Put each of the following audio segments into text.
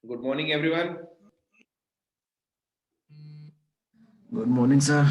Good morning, everyone. Good morning, sir.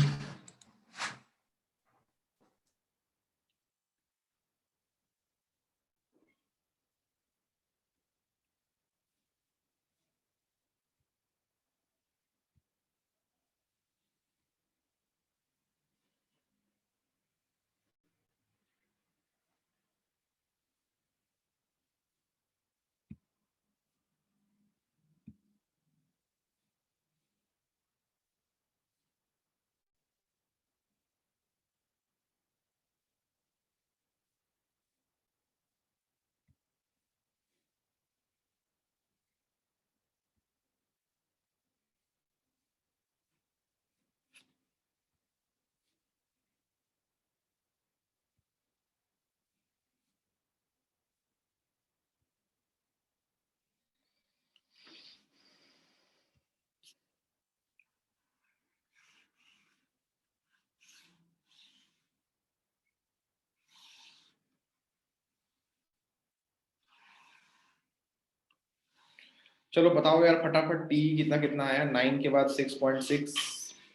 चलो बताओ यार फटाफट टी कितना कितना आया 9 के बाद 6.6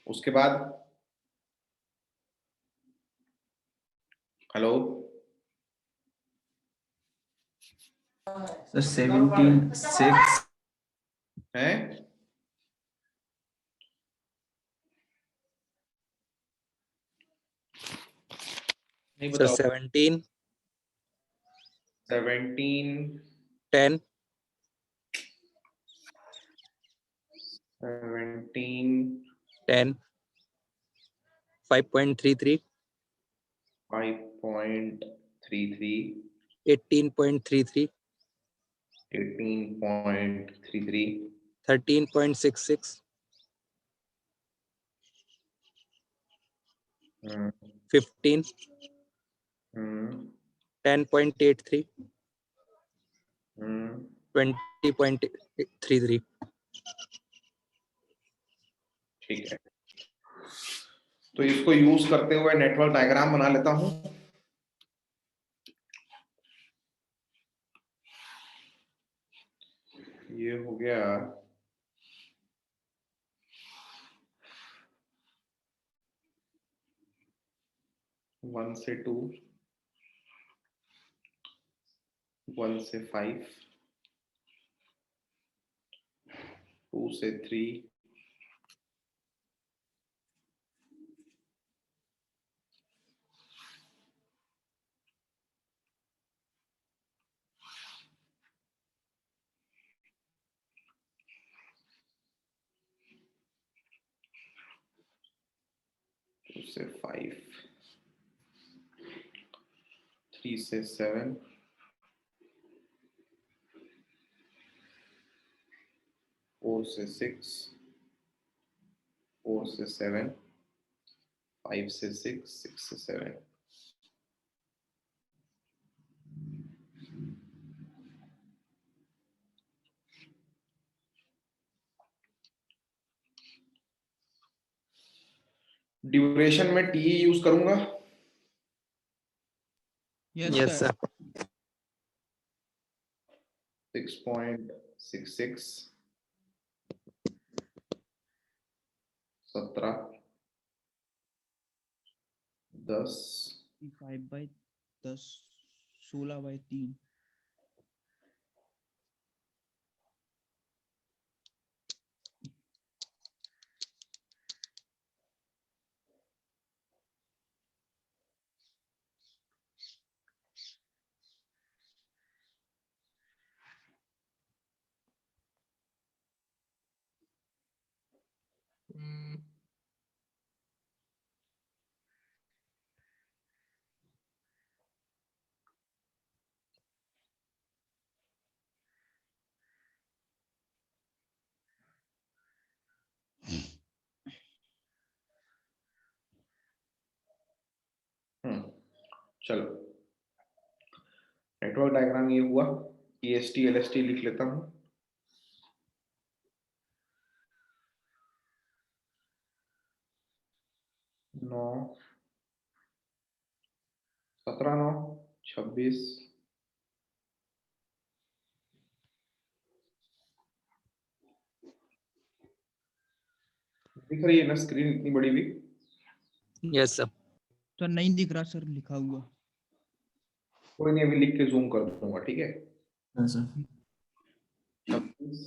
उसके बाद हेलो Sir, 17.6. हैं नहीं Sir, बताओ 17, 17 10, 17 10, 5.33, 5.33 18.33, 18.33 13.66, हम्म 15, हम्म 10.83, हम्म 20.33. ठीक है तो इसको यूज करते हुए नेटवर्क डायग्राम बना लेता हूं ये हो गया 1 से 2 1 से 5 2 से 3 2 से 5 3 से 7 4 से 6 4 से 7 5 से 6 6 से 7 ड्यूरेशन में टी यूज करूंगा Yes, sir. 6.66 17 10 5/10 16/3 चलो नेटवर्क डायग्राम ये हुआ EST LST लिख लेता हूं 9 17 9 26 दिख रही है ना स्क्रीन इतनी बड़ी भी? Yes, sir. तो नहीं दिख रहा सर लिखा हुआ। कोई नहीं, अभी लिख के जूम कर दूंगा, ठीक है। हाँ सर। 26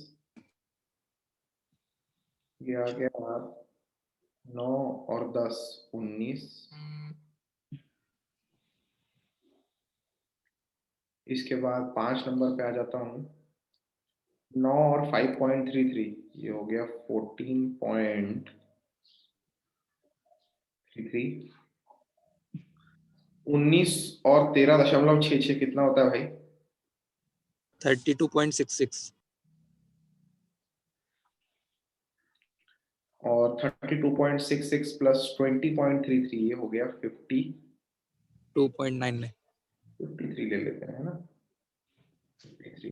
ये आ गया 9 और 10 19। इसके बाद 5 नंबर पे आ जाता हूँ। 9 और 5.33 ये हो गया 14.33। 19 और 13.66 कितना होता है भाई? 32.66. और 32.66 प्लस 20.33 ये हो गया 2.99. 53 ले लेते हैं, है ना? 53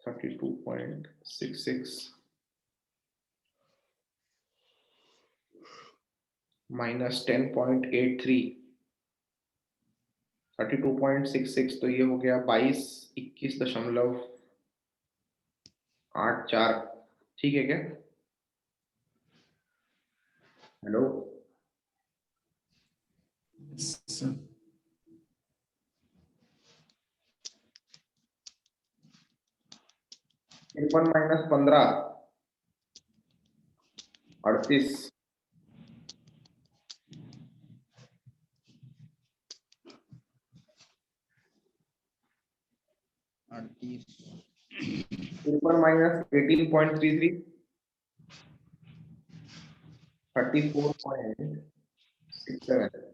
32.66 माइनस 10.83 32.66 तो ये हो गया 22.21.84। ठीक है क्या? Hello, Yes, sir. तिरपन माइनस 15 38। तिरपन माइनस 18.33 34.67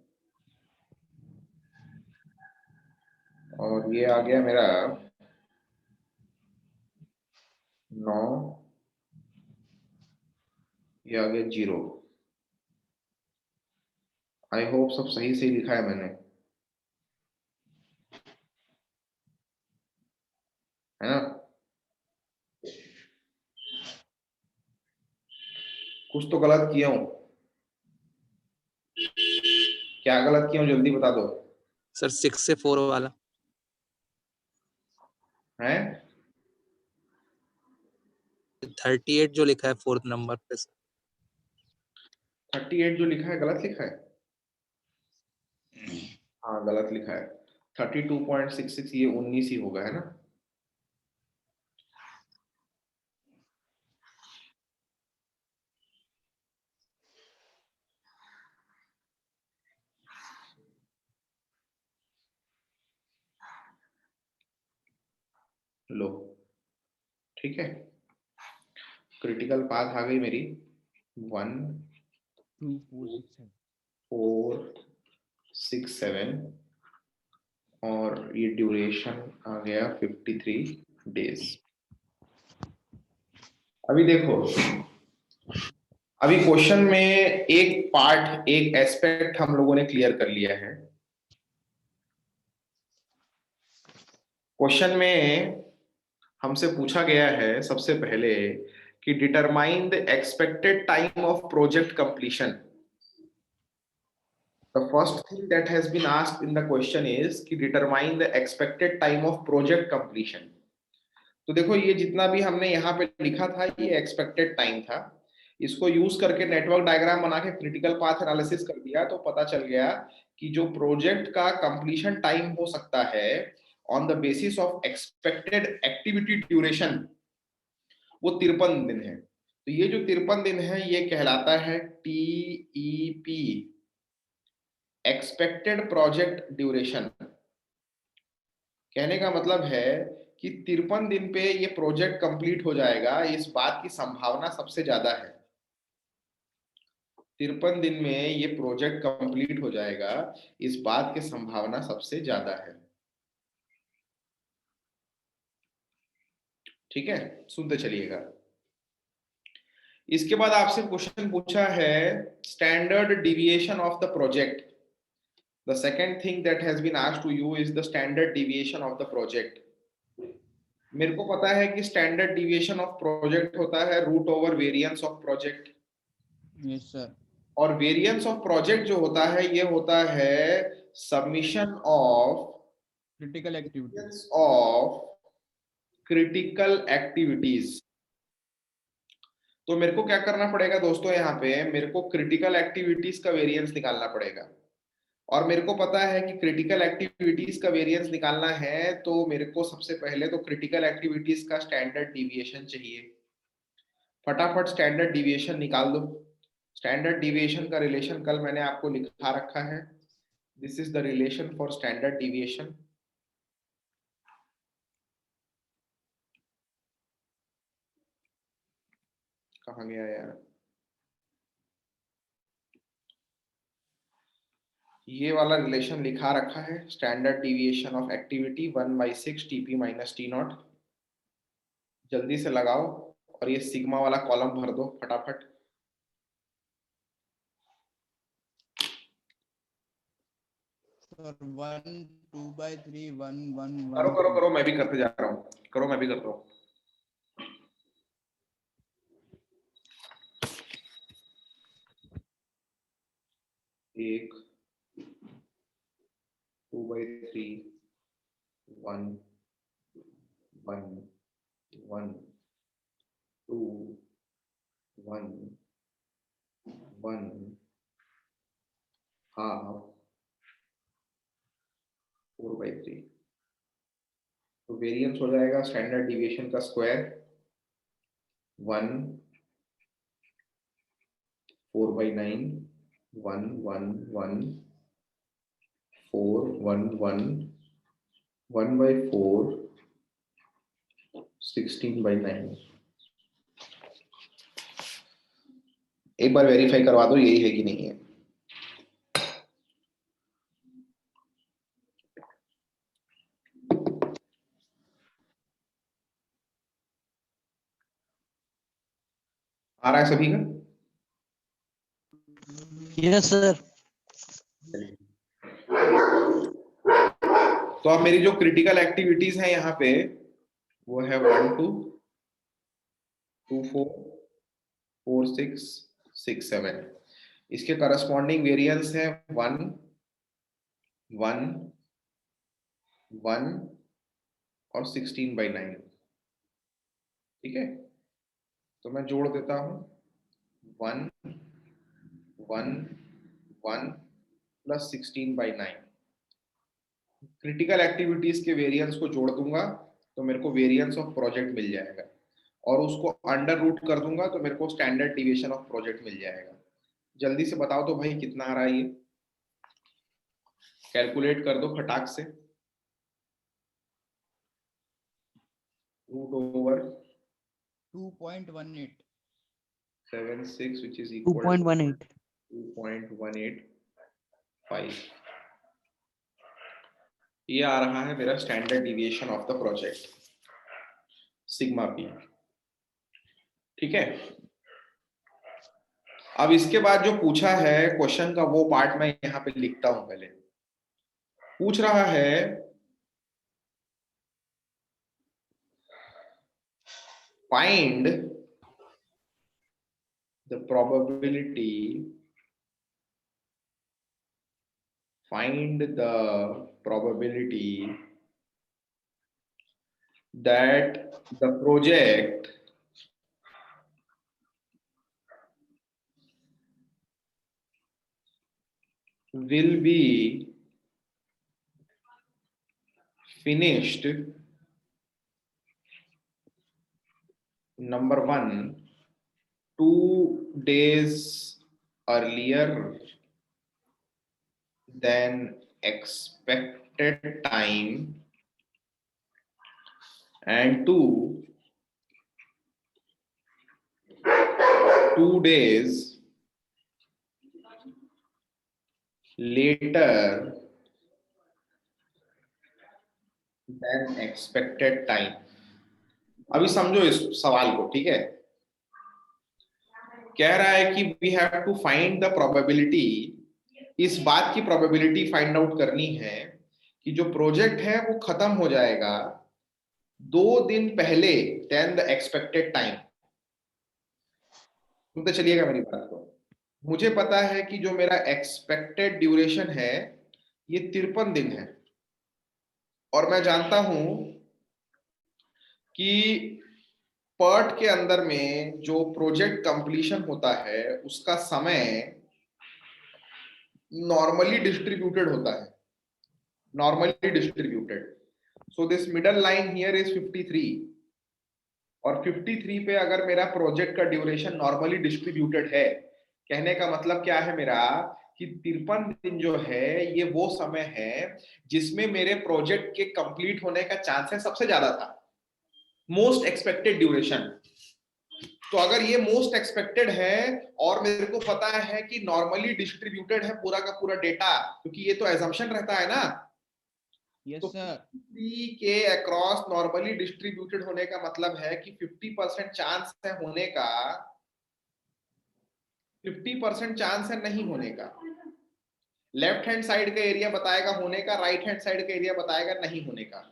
और ये आ गया मेरा 9, ये आ गया 0। आई होप सब सही से लिखा है मैंने, है ना? कुछ तो गलत किया हूं, क्या गलत किया हूं जल्दी बता दो। Sir, 6 से 4 वाला. हैं? 38 जो लिखा है 4th नंबर पे. 38 जो लिखा है गलत लिखा है? हाँ गलत लिखा है। 32.66 ये 19 ही होगा, है ना? लो, ठीक है। क्रिटिकल पाथ आ गई मेरी 1 2 4 6 7 4 6 7 और ये ड्यूरेशन आ गया 53 डेज। अभी देखो, अभी क्वेश्चन में एक पार्ट एक एस्पेक्ट हम लोगों ने क्लियर कर लिया है। क्वेश्चन में हमसे पूछा गया है सबसे पहले कि determine the expected time of project completion. The first thing that has been asked in the question is कि determine the expected time of project completion। तो देखो ये जितना भी हमने यहाँ पे लिखा था ये एक्सपेक्टेड टाइम था। इसको यूज करके नेटवर्क डायग्राम बना के क्रिटिकल पाथ एनालिसिस कर दिया तो पता चल गया कि जो प्रोजेक्ट का कंप्लीशन टाइम हो सकता है on the basis of expected activity duration वो 53 दिन है। तो ये जो 53 दिन है ये कहलाता है TEP, एक्सपेक्टेड प्रोजेक्ट ड्यूरेशन। कहने का मतलब है कि 53 दिन पे ये प्रोजेक्ट कंप्लीट हो जाएगा, इस बात की संभावना सबसे ज्यादा है। 53 दिन में ये प्रोजेक्ट कंप्लीट हो जाएगा, इस बात की संभावना सबसे ज्यादा है। ठीक है, सुनते चलिएगा। इसके बाद आपसे क्वेश्चन पूछा है standard deviation of the project. The second thing that has been asked to you is the standard deviation of the project। मेरे को पता है कि स्टैंडर्ड डिविएशन ऑफ प्रोजेक्ट होता है root over variance of project. Yes sir. और variance of project जो होता है ये होता है submission of critical activities of critical activities. तो मेरे को क्या करना पड़ेगा दोस्तों, यहाँ पे मेरे को क्रिटिकल एक्टिविटीज का वेरिएंस निकालना पड़ेगा। और मेरे को पता है कि क्रिटिकल एक्टिविटीज का वेरिएंस निकालना है तो मेरे को सबसे पहले तो क्रिटिकल एक्टिविटीज का स्टैंडर्ड डिविएशन चाहिए। फटाफट स्टैंडर्ड डिविएशन निकाल दो। स्टैंडर्ड डिविएशन का रिलेशन कल मैंने आपको लिखा रखा है। This is the relation for standard deviation. कहाँ गया यार, ये वाला रिलेशन लिखा रखा है, standard deviation of activity 1/6 TP minus T0। जल्दी से लगाओ और ये सिग्मा वाला कॉलम भर दो फटाफट। सर 1 2/3 1 1 करो 1 करो करो, मैं भी करते जा रहा हूँ, करो मैं भी करता हूँ। एक 2/3 1 1 1 2 1 1 हाफ 4/3। तो वेरिएंस हो जाएगा स्टैंडर्ड डिविएशन का स्क्वायर 1 4/9 1 1 1 4 1 1 1/4 16/9। एक बार वेरीफाई करवा दो यही है कि नहीं है। आ रहा है सभी का? Yes sir. तो अब मेरी जो क्रिटिकल एक्टिविटीज है यहाँ पे वो है 1 2 2 4 4 6 6 7। इसके करस्पॉन्डिंग वेरिएंस है 1 1 1 और 16/9। ठीक है, तो मैं जोड़ देता हूं 1 1 1 प्लस 16/9। क्रिटिकल एक्टिविटीज के वेरिएंस को जोड़ दूंगा तो मेरे को वेरिएंस ऑफ प्रोजेक्ट मिल जाएगा, और उसको अंडर रूट कर दूंगा तो मेरे को स्टैंडर्ड डिविएशन ऑफ प्रोजेक्ट मिल जाएगा। जल्दी से बताओ तो भाई कितना आ रहा है ये, कैलकुलेट कर दो फटाक से। Root over 2.18 76 which is equal to 2.18 2.185। ये आ रहा है मेरा standard deviation of the project sigma P. ठीक है, अब इसके बाद जो पूछा है क्वेश्चन का वो पार्ट मैं यहां पे लिखता हूं। पहले पूछ रहा है find the probability that the project will be finished, number 1, 2 days earlier than expected time, and 2 days later than expected time। अभी समझो इस सवाल को, ठीक है। कह रहा है कि we have to find the probability, इस बात की प्रोबेबिलिटी फाइंड आउट करनी है कि जो प्रोजेक्ट है वो खत्म हो जाएगा 2 दिन पहले देन द एक्सपेक्टेड टाइम। सुनते चलिएगा मेरी बात को। मुझे पता है कि जो मेरा एक्सपेक्टेड ड्यूरेशन है ये 53 दिन है, और मैं जानता हूं कि PERT के अंदर में जो प्रोजेक्ट कंप्लीशन होता है उसका समय नॉर्मली डिस्ट्रीब्यूटेड होता है, normally distributed. So this middle line here is 53 और 53 पे अगर मेरा प्रोजेक्ट का ड्यूरेशन नॉर्मली डिस्ट्रीब्यूटेड है, कहने का मतलब क्या है मेरा कि 53 दिन जो है ये वो समय है जिसमें मेरे प्रोजेक्ट के कंप्लीट होने का चांसेस सबसे ज्यादा था, मोस्ट एक्सपेक्टेड ड्यूरेशन. तो अगर ये मोस्ट एक्सपेक्टेड है और मेरे को पता है कि नॉर्मली डिस्ट्रीब्यूटेड है पूरा का पूरा डेटा, क्योंकि ये तो एजम्पशन रहता है ना, यस तो सर 50 के अक्रॉस नॉर्मली डिस्ट्रीब्यूटेड होने का मतलब है कि 50% चांस है होने का, 50% चांस है नहीं होने का. लेफ्ट हैंड साइड का एरिया बताएगा होने का, राइट हैंड साइड का एरिया बताएगा नहीं होने का.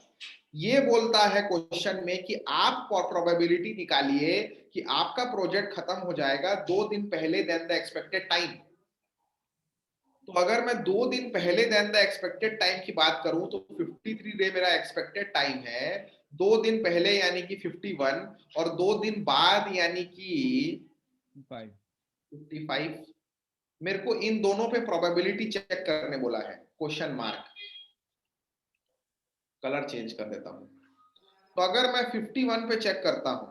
ये बोलता है क्वेश्चन में कि आप प्रोबेबिलिटी निकालिए कि आपका प्रोजेक्ट खत्म हो जाएगा 2 दिन पहले देन द एक्सपेक्टेड टाइम. तो अगर मैं 2 दिन पहले देन द एक्सपेक्टेड टाइम की बात करूं तो 53 डे मेरा एक्सपेक्टेड टाइम है, 2 दिन पहले यानी कि 51 और 2 दिन बाद यानी कि 55. मेरे को इन दोनों पे प्रोबेबिलिटी चेक करने बोला है, क्वेश्चन मार्क. कलर चेंज कर देता हूं. तो अगर मैं 51 पे चेक करता हूं,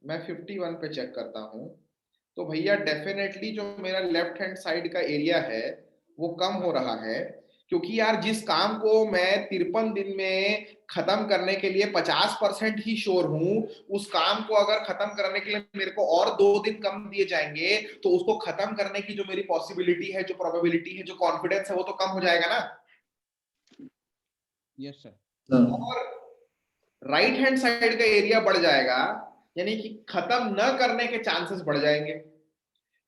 मैं 51 पे चेक करता हूं तो भैया डेफिनेटली जो मेरा लेफ्ट हैंड साइड का एरिया है वो कम हो रहा है, क्योंकि यार जिस काम को मैं 53 दिन में खत्म करने के लिए 50% ही श्योर हूं, उस काम को अगर खत्म करने के लिए मेरे को और 2 दिन कम दिए जाएंगे तो उसको खत्म करने की जो मेरी पॉसिबिलिटी है, जो प्रोबेबिलिटी है, जो कॉन्फिडेंस है, वो तो कम हो जाएगा ना. यस सर और राइट हैंड साइड का एरिया बढ़ जाएगा, यानी कि खत्म न करने के चांसेस बढ़ जाएंगे.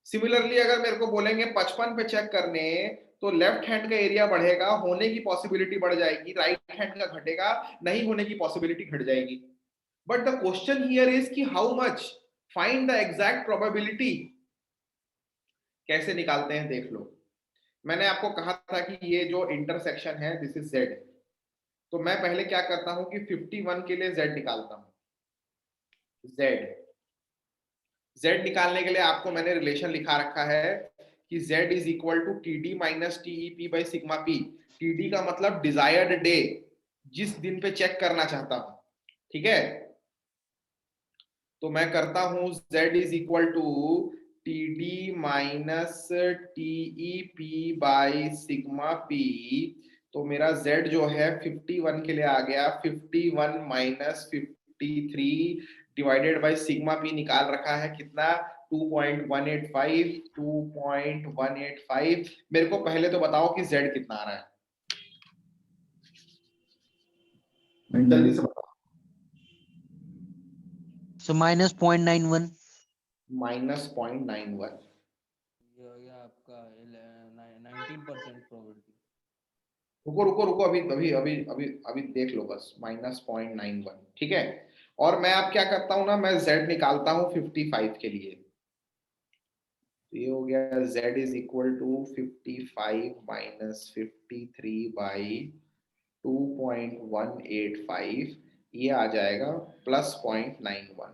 सिमिलरली अगर मेरे को बोलेंगे 55 पे चेक करने तो लेफ्ट हैंड का एरिया बढ़ेगा, होने की पॉसिबिलिटी बढ़ जाएगी, राइट हैंड का घटेगा, नहीं होने की पॉसिबिलिटी घट जाएगी. But the question here is कि how much, find the exact probability. कैसे निकालते हैं देख लो. मैंने आपको कहा था कि ये जो इंटरसेक्शन है दिस इज Z. तो मैं पहले क्या करता हूं कि 51 के लिए Z निकालता हूं. Z निकालने के लिए आपको मैंने रिलेशन लिखा रखा है कि Z is equal to TD minus TEP by sigma P. TD का मतलब डिजायर्ड डे, जिस दिन पे चेक करना चाहता हूं. ठीक है, तो मैं करता हूं Z is equal to TD minus TEP by sigma P. तो मेरा Z जो है 51 के लिए आ गया 51 minus 53 divided by sigma P निकाल रखा है कितना 2.185. 2.185. मेरे को पहले तो बताओ कि Z कितना आ रहा है, जल्दी से बताओ. So minus 0.91. माइनस 0.91. ये आपका 19% प्रोबेबिलिटी. रुको रुको रुको, अभी अभी अभी अभी अभी देख लो बस. माइनस 0.91. ठीक है, और मैं अब क्या करता हूं ना, मैं Z निकालता हूं 55 के लिए. तो ये हो गया Z is equal to 55 minus 53 by 2.185. ये आ जाएगा प्लस 0.91.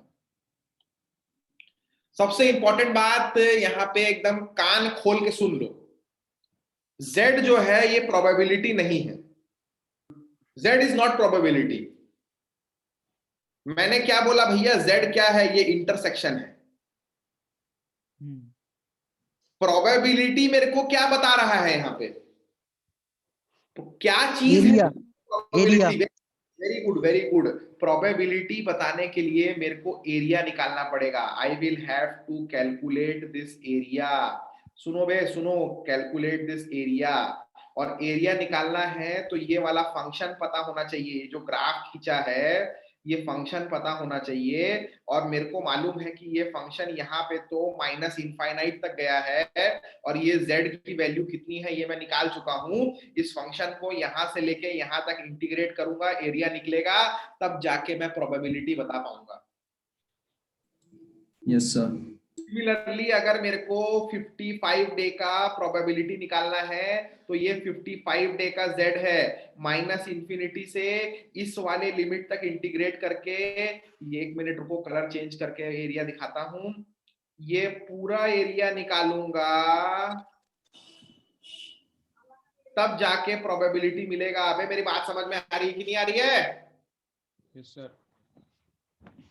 सबसे इंपॉर्टेंट बात यहां पे एकदम कान खोल के सुन लो, Z जो है ये प्रोबेबिलिटी नहीं है. Z is not probability. मैंने क्या बोला भैया, Z क्या है, ये इंटरसेक्शन है. प्रोबेबिलिटी मेरे को क्या बता रहा है यहाँ पे, तो क्या चीज है Area. Probability. Very good very good. Probability बताने के लिए मेरे को एरिया निकालना पड़ेगा. I will have to calculate this area. सुनो बे सुनो, कैलकुलेट दिस एरिया. और एरिया निकालना है तो ये वाला फंक्शन पता होना चाहिए, जो ग्राफ खींचा है ये फंक्शन पता होना चाहिए. और मेरे को मालूम है कि ये फंक्शन यहाँ पे तो माइनस इनफाइनाइट तक गया है, और ये Z की वैल्यू कितनी है ये मैं निकाल चुका हूं. इस फंक्शन को यहां से लेके यहां तक इंटीग्रेट करूंगा, एरिया निकलेगा, तब जाके मैं प्रोबेबिलिटी बता पाऊंगा. Yes, sir. सिमिलरली अगर मेरे को 55 डे का प्रोबेबिलिटी निकालना है तो ये 55 डे का z है, माइनस इंफिनिटी से इस वाले लिमिट तक इंटीग्रेट करके, ये 1 मिनट रुको कलर चेंज करके एरिया दिखाता हूं, ये पूरा एरिया निकालूंगा तब जाके प्रोबेबिलिटी मिलेगा। अबे मेरी बात समझ में आ रही है कि नहीं आ रही है? Yes sir.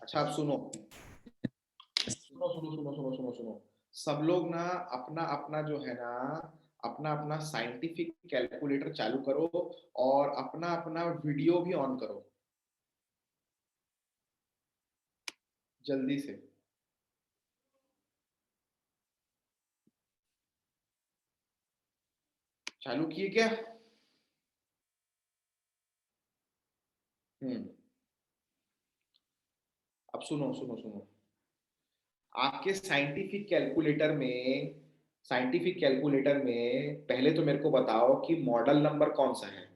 अच्छा अब सुनो सुनो सुनो सुनो सुनो सुनो सुनो, सब लोग ना अपना अपना जो है ना अपना अपना साइंटिफिक कैलकुलेटर चालू करो और अपना अपना वीडियो भी ऑन करो जल्दी से। चालू किए क्या? अब सुनो सुनो सुनो, आपके साइंटिफिक कैलकुलेटर में पहले तो मेरे को बताओ कि मॉडल नंबर कौन सा है?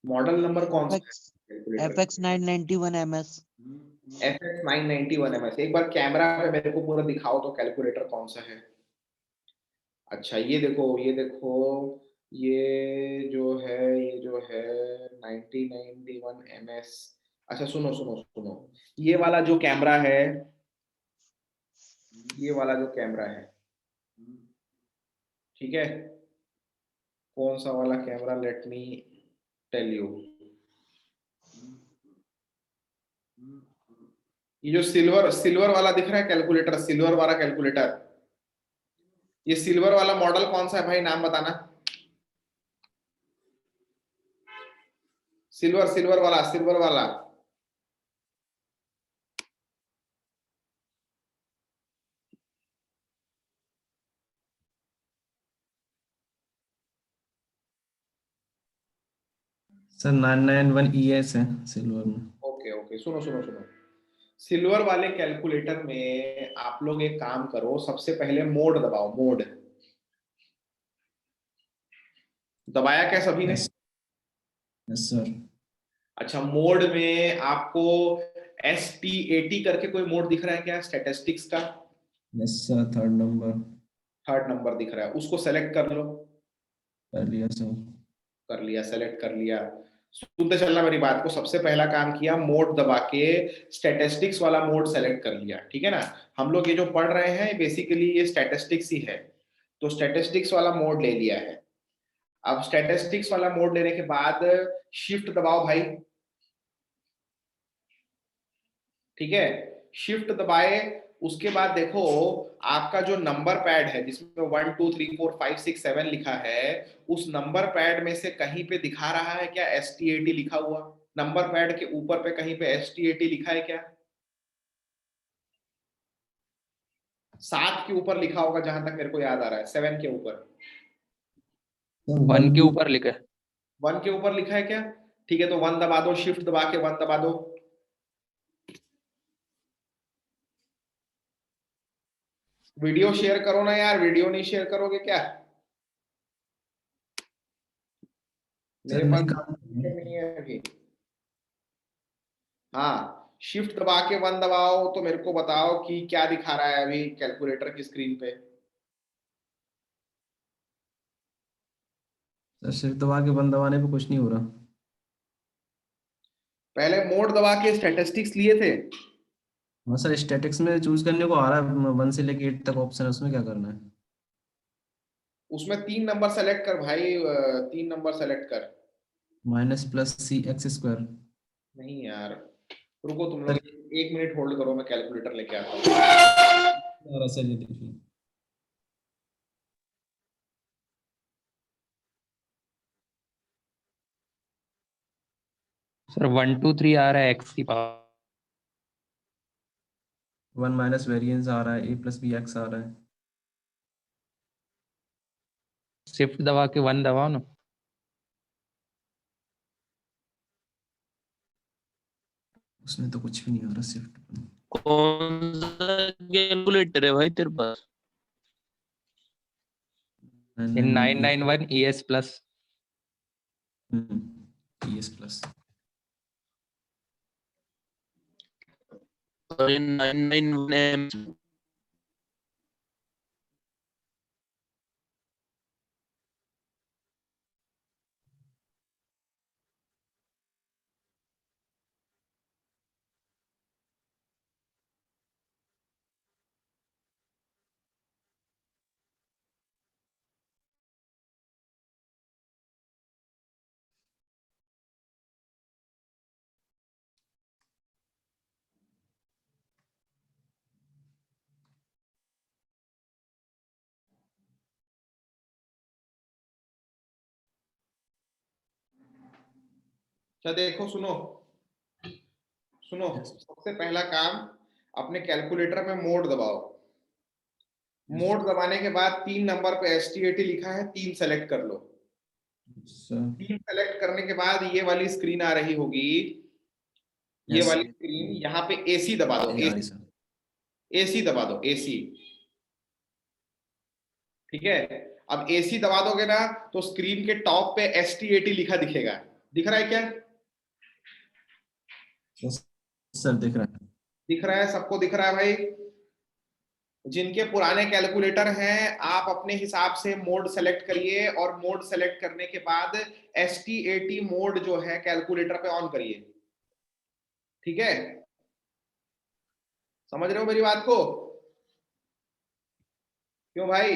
मॉडल नंबर कौन सा है calculator? FX 991 MS। FX 991 MS। एक बार कैमरा पे मेरे को पूरा दिखाओ तो कैलकुलेटर कौन सा है। अच्छा ये देखो ये देखो, ये जो है 1991 MS। अच्छा सुनो सुनो सुनो, ये वाला जो कैमरा है, ये वाला जो कैमरा है, ठीक है, कौन सा वाला camera, let me tell you. ये जो सिल्वर सिल्वर वाला दिख रहा है कैलकुलेटर, सिल्वर वाला कैलकुलेटर, ये सिल्वर वाला मॉडल कौन सा है भाई, नाम बताना। सिल्वर सिल्वर वाला सर 991 ES है सिल्वर में। ओके ओके, सुनो सुनो सुनो, सिल्वर वाले कैलकुलेटर में आप लोग एक काम करो, सबसे पहले मोड दबाओ, मोड दबाया क्या सभी ने? Yes sir. अच्छा मोड में आपको ST80 करके कोई मोड दिख रहा है क्या, स्टैटिस्टिक्स का? Yes sir, third number. Third number दिख रहा है, उसको सेलेक्ट कर लो। कर लिया सर। कर लिया, सेलेक्ट कर लिया। सुनते चलना मेरी बात को, सबसे पहला काम किया मोड दबा के स्टैटिस्टिक्स वाला मोड सेलेक्ट कर लिया, ठीक है ना। हम लोग ये जो पढ़ रहे हैं बेसिकली ये स्टैटिस्टिक्स ही है, तो स्टैटिस्टिक्स वाला मोड ले लिया है। अब स्टैटिस्टिक्स वाला मोड लेने के बाद शिफ्ट दबाओ भाई, ठीक है, शिफ्ट दबाए। उसके बाद देखो आपका जो नंबर पैड है जिसमें 1 2 3 4 5 6 7 लिखा है, उस नंबर पैड में से कहीं पे दिखा रहा है क्या ST80 लिखा हुआ? नंबर पैड के ऊपर पे कहीं पे ST80 लिखा है क्या? 7 के ऊपर लिखा होगा जहां तक मेरे को याद आ रहा है, 7 के ऊपर, 1 के ऊपर लिखा है। 1 के ऊपर लिखा है क्या? ठीक है, तो 1 दबा दो, शिफ्ट दबा के 1 दबा दो। वीडियो शेयर करो ना यार, वीडियो नहीं शेयर करोगे क्या? मेरे सर पास नहीं काम। नहीं है अभी। हाँ शिफ्ट दबा के 1 दबाओ तो मेरे को बताओ कि क्या दिखा रहा है अभी कैलकुलेटर की स्क्रीन पे। सर सिर्फ दबा के बंद दबाने पे कुछ नहीं हो रहा। पहले मोड दबा के स्टैटिस्टिक्स लिए थे। हाँ सर, स्टैटिक्स में चूज करने को आ रहा है 1 से लेके 8 तक ऑप्शन है, उसमें क्या करना है? उसमें 3 नंबर सेलेक्ट कर भाई, 3 नंबर सेलेक्ट कर। -+C(x²)। नहीं यार, रुको तुम लोग सर 1 मिनट होल्ड करो, मैं कैलकुलेटर लेके आता हूँ। सर ये देखिए। सर 1 2 3 आ रहा है x की पावर। 1 माइनस वेरिएंस आ रहा है, A+B(x) आ रहा है। शिफ्ट दबा के 1 दबाओ ना। उसमें तो कुछ भी नहीं आ रहा शिफ्ट। कौन सा कैलकुलेटर है भाई तेरे पास? 991 ES प्लस। ES प्लस 991 अच्छा देखो, सुनो सुनो, सबसे पहला काम, अपने कैलकुलेटर में मोड दबाओ। मोड दबाने के बाद 3 नंबर पे STAT लिखा है, 3 सेलेक्ट कर लो। सर 3 सेलेक्ट करने के बाद ये वाली स्क्रीन आ रही होगी, ये यस वाली स्क्रीन, यहाँ पे AC दबा दो, आ रही सर AC दबा दो, AC। ठीक है, अब AC दबा दोगे ना तो स्क्रीन के टॉप पे STAT लिखा दिखेगा। दिख रहा है क्या? सर दिख रहा है। दिख रहा है, सबको दिख रहा है भाई? जिनके पुराने कैलकुलेटर हैं, आप अपने हिसाब से मोड सेलेक्ट करिए और मोड सेलेक्ट करने के बाद STAT मोड जो है कैलकुलेटर पे ऑन करिए। ठीक है, समझ रहे हो मेरी बात को? क्यों भाई?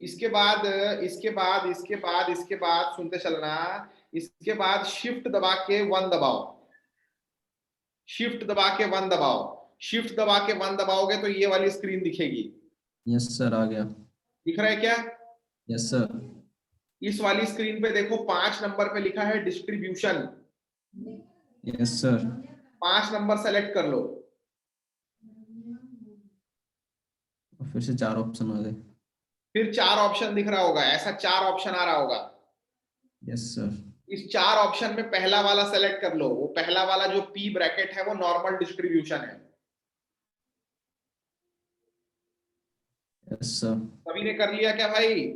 इसके बाद सुनते चलना, इसके बाद शिफ्ट दबा के 1 दबाओ। शिफ्ट दबा के 1 दबाओ। शिफ्ट दबा के 1 दबाओगे तो ये वाली स्क्रीन दिखेगी। यस सर आ गया। दिख रहा है क्या? Yes sir. इस वाली स्क्रीन पे देखो 5 नंबर पे लिखा है distribution. Yes sir. 5 number select कर लो। फिर से 4 ऑप्शन आ गए। फिर 4 ऑप्शन दिख रहा होगा, ऐसा 4 ऑप्शन आ रहा होगा। Yes sir. इस 4 ऑप्शन में पहला वाला सेलेक्ट कर लो। वो पहला वाला जो P ब्रैकेट है वो नॉर्मल डिस्ट्रीब्यूशन है। Yes sir. सभी ने कर लिया क्या भाई?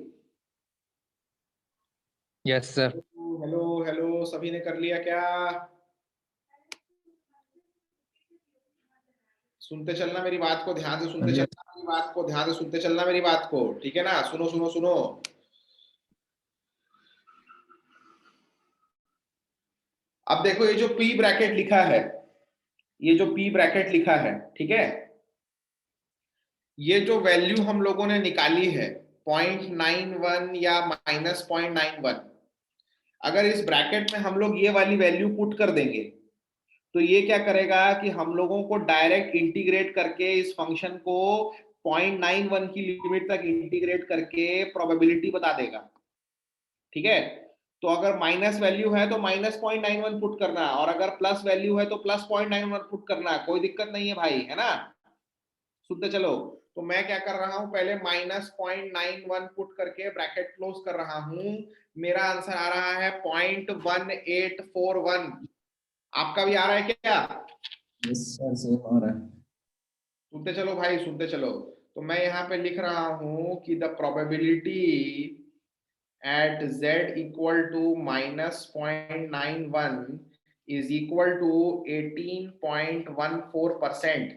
Yes sir. हेलो हेलो, सभी ने कर लिया क्या? सुनते चलना मेरी बात को, ध्यान से सुनते चलना मेरी बात को, ध्यान से सुनते चलना मेरी बात को, ठीक है ना? सुनो सुनो सुनो, अब देखो ये जो P ब्रैकेट लिखा है, ये जो P ब्रैकेट लिखा है, ठीक है, ये जो वैल्यू हम लोगों ने निकाली है 0.91 या -0.91, अगर इस ब्रैकेट में हम लोग ये वाली वैल्यू पुट कर देंगे तो ये क्या करेगा कि हम लोगों को डायरेक्ट इंटीग्रेट करके इस फंक्शन को 0.91 की लिमिट तक इंटीग्रेट करके प्रोबेबिलिटी बता देगा। ठीक है, तो अगर माइनस वैल्यू है तो -0.91 पुट करना है, और अगर प्लस वैल्यू है तो +0.91 पुट करना है। कोई दिक्कत नहीं है भाई, है ना? सुनते चलो। तो मैं क्या कर रहा हूं, पहले -0.91 पुट करके ब्रैकेट क्लोज कर रहा हूं। मेरा आंसर आ रहा है 0.1841। आपका भी आ रहा है क्या? यस सर सेम आ रहा है। सुनते चलो भाई, सुनते चलो। तो मैं यहाँ पे लिख रहा हूं कि the probability at z equal to -0.91 is equal to 18.14%।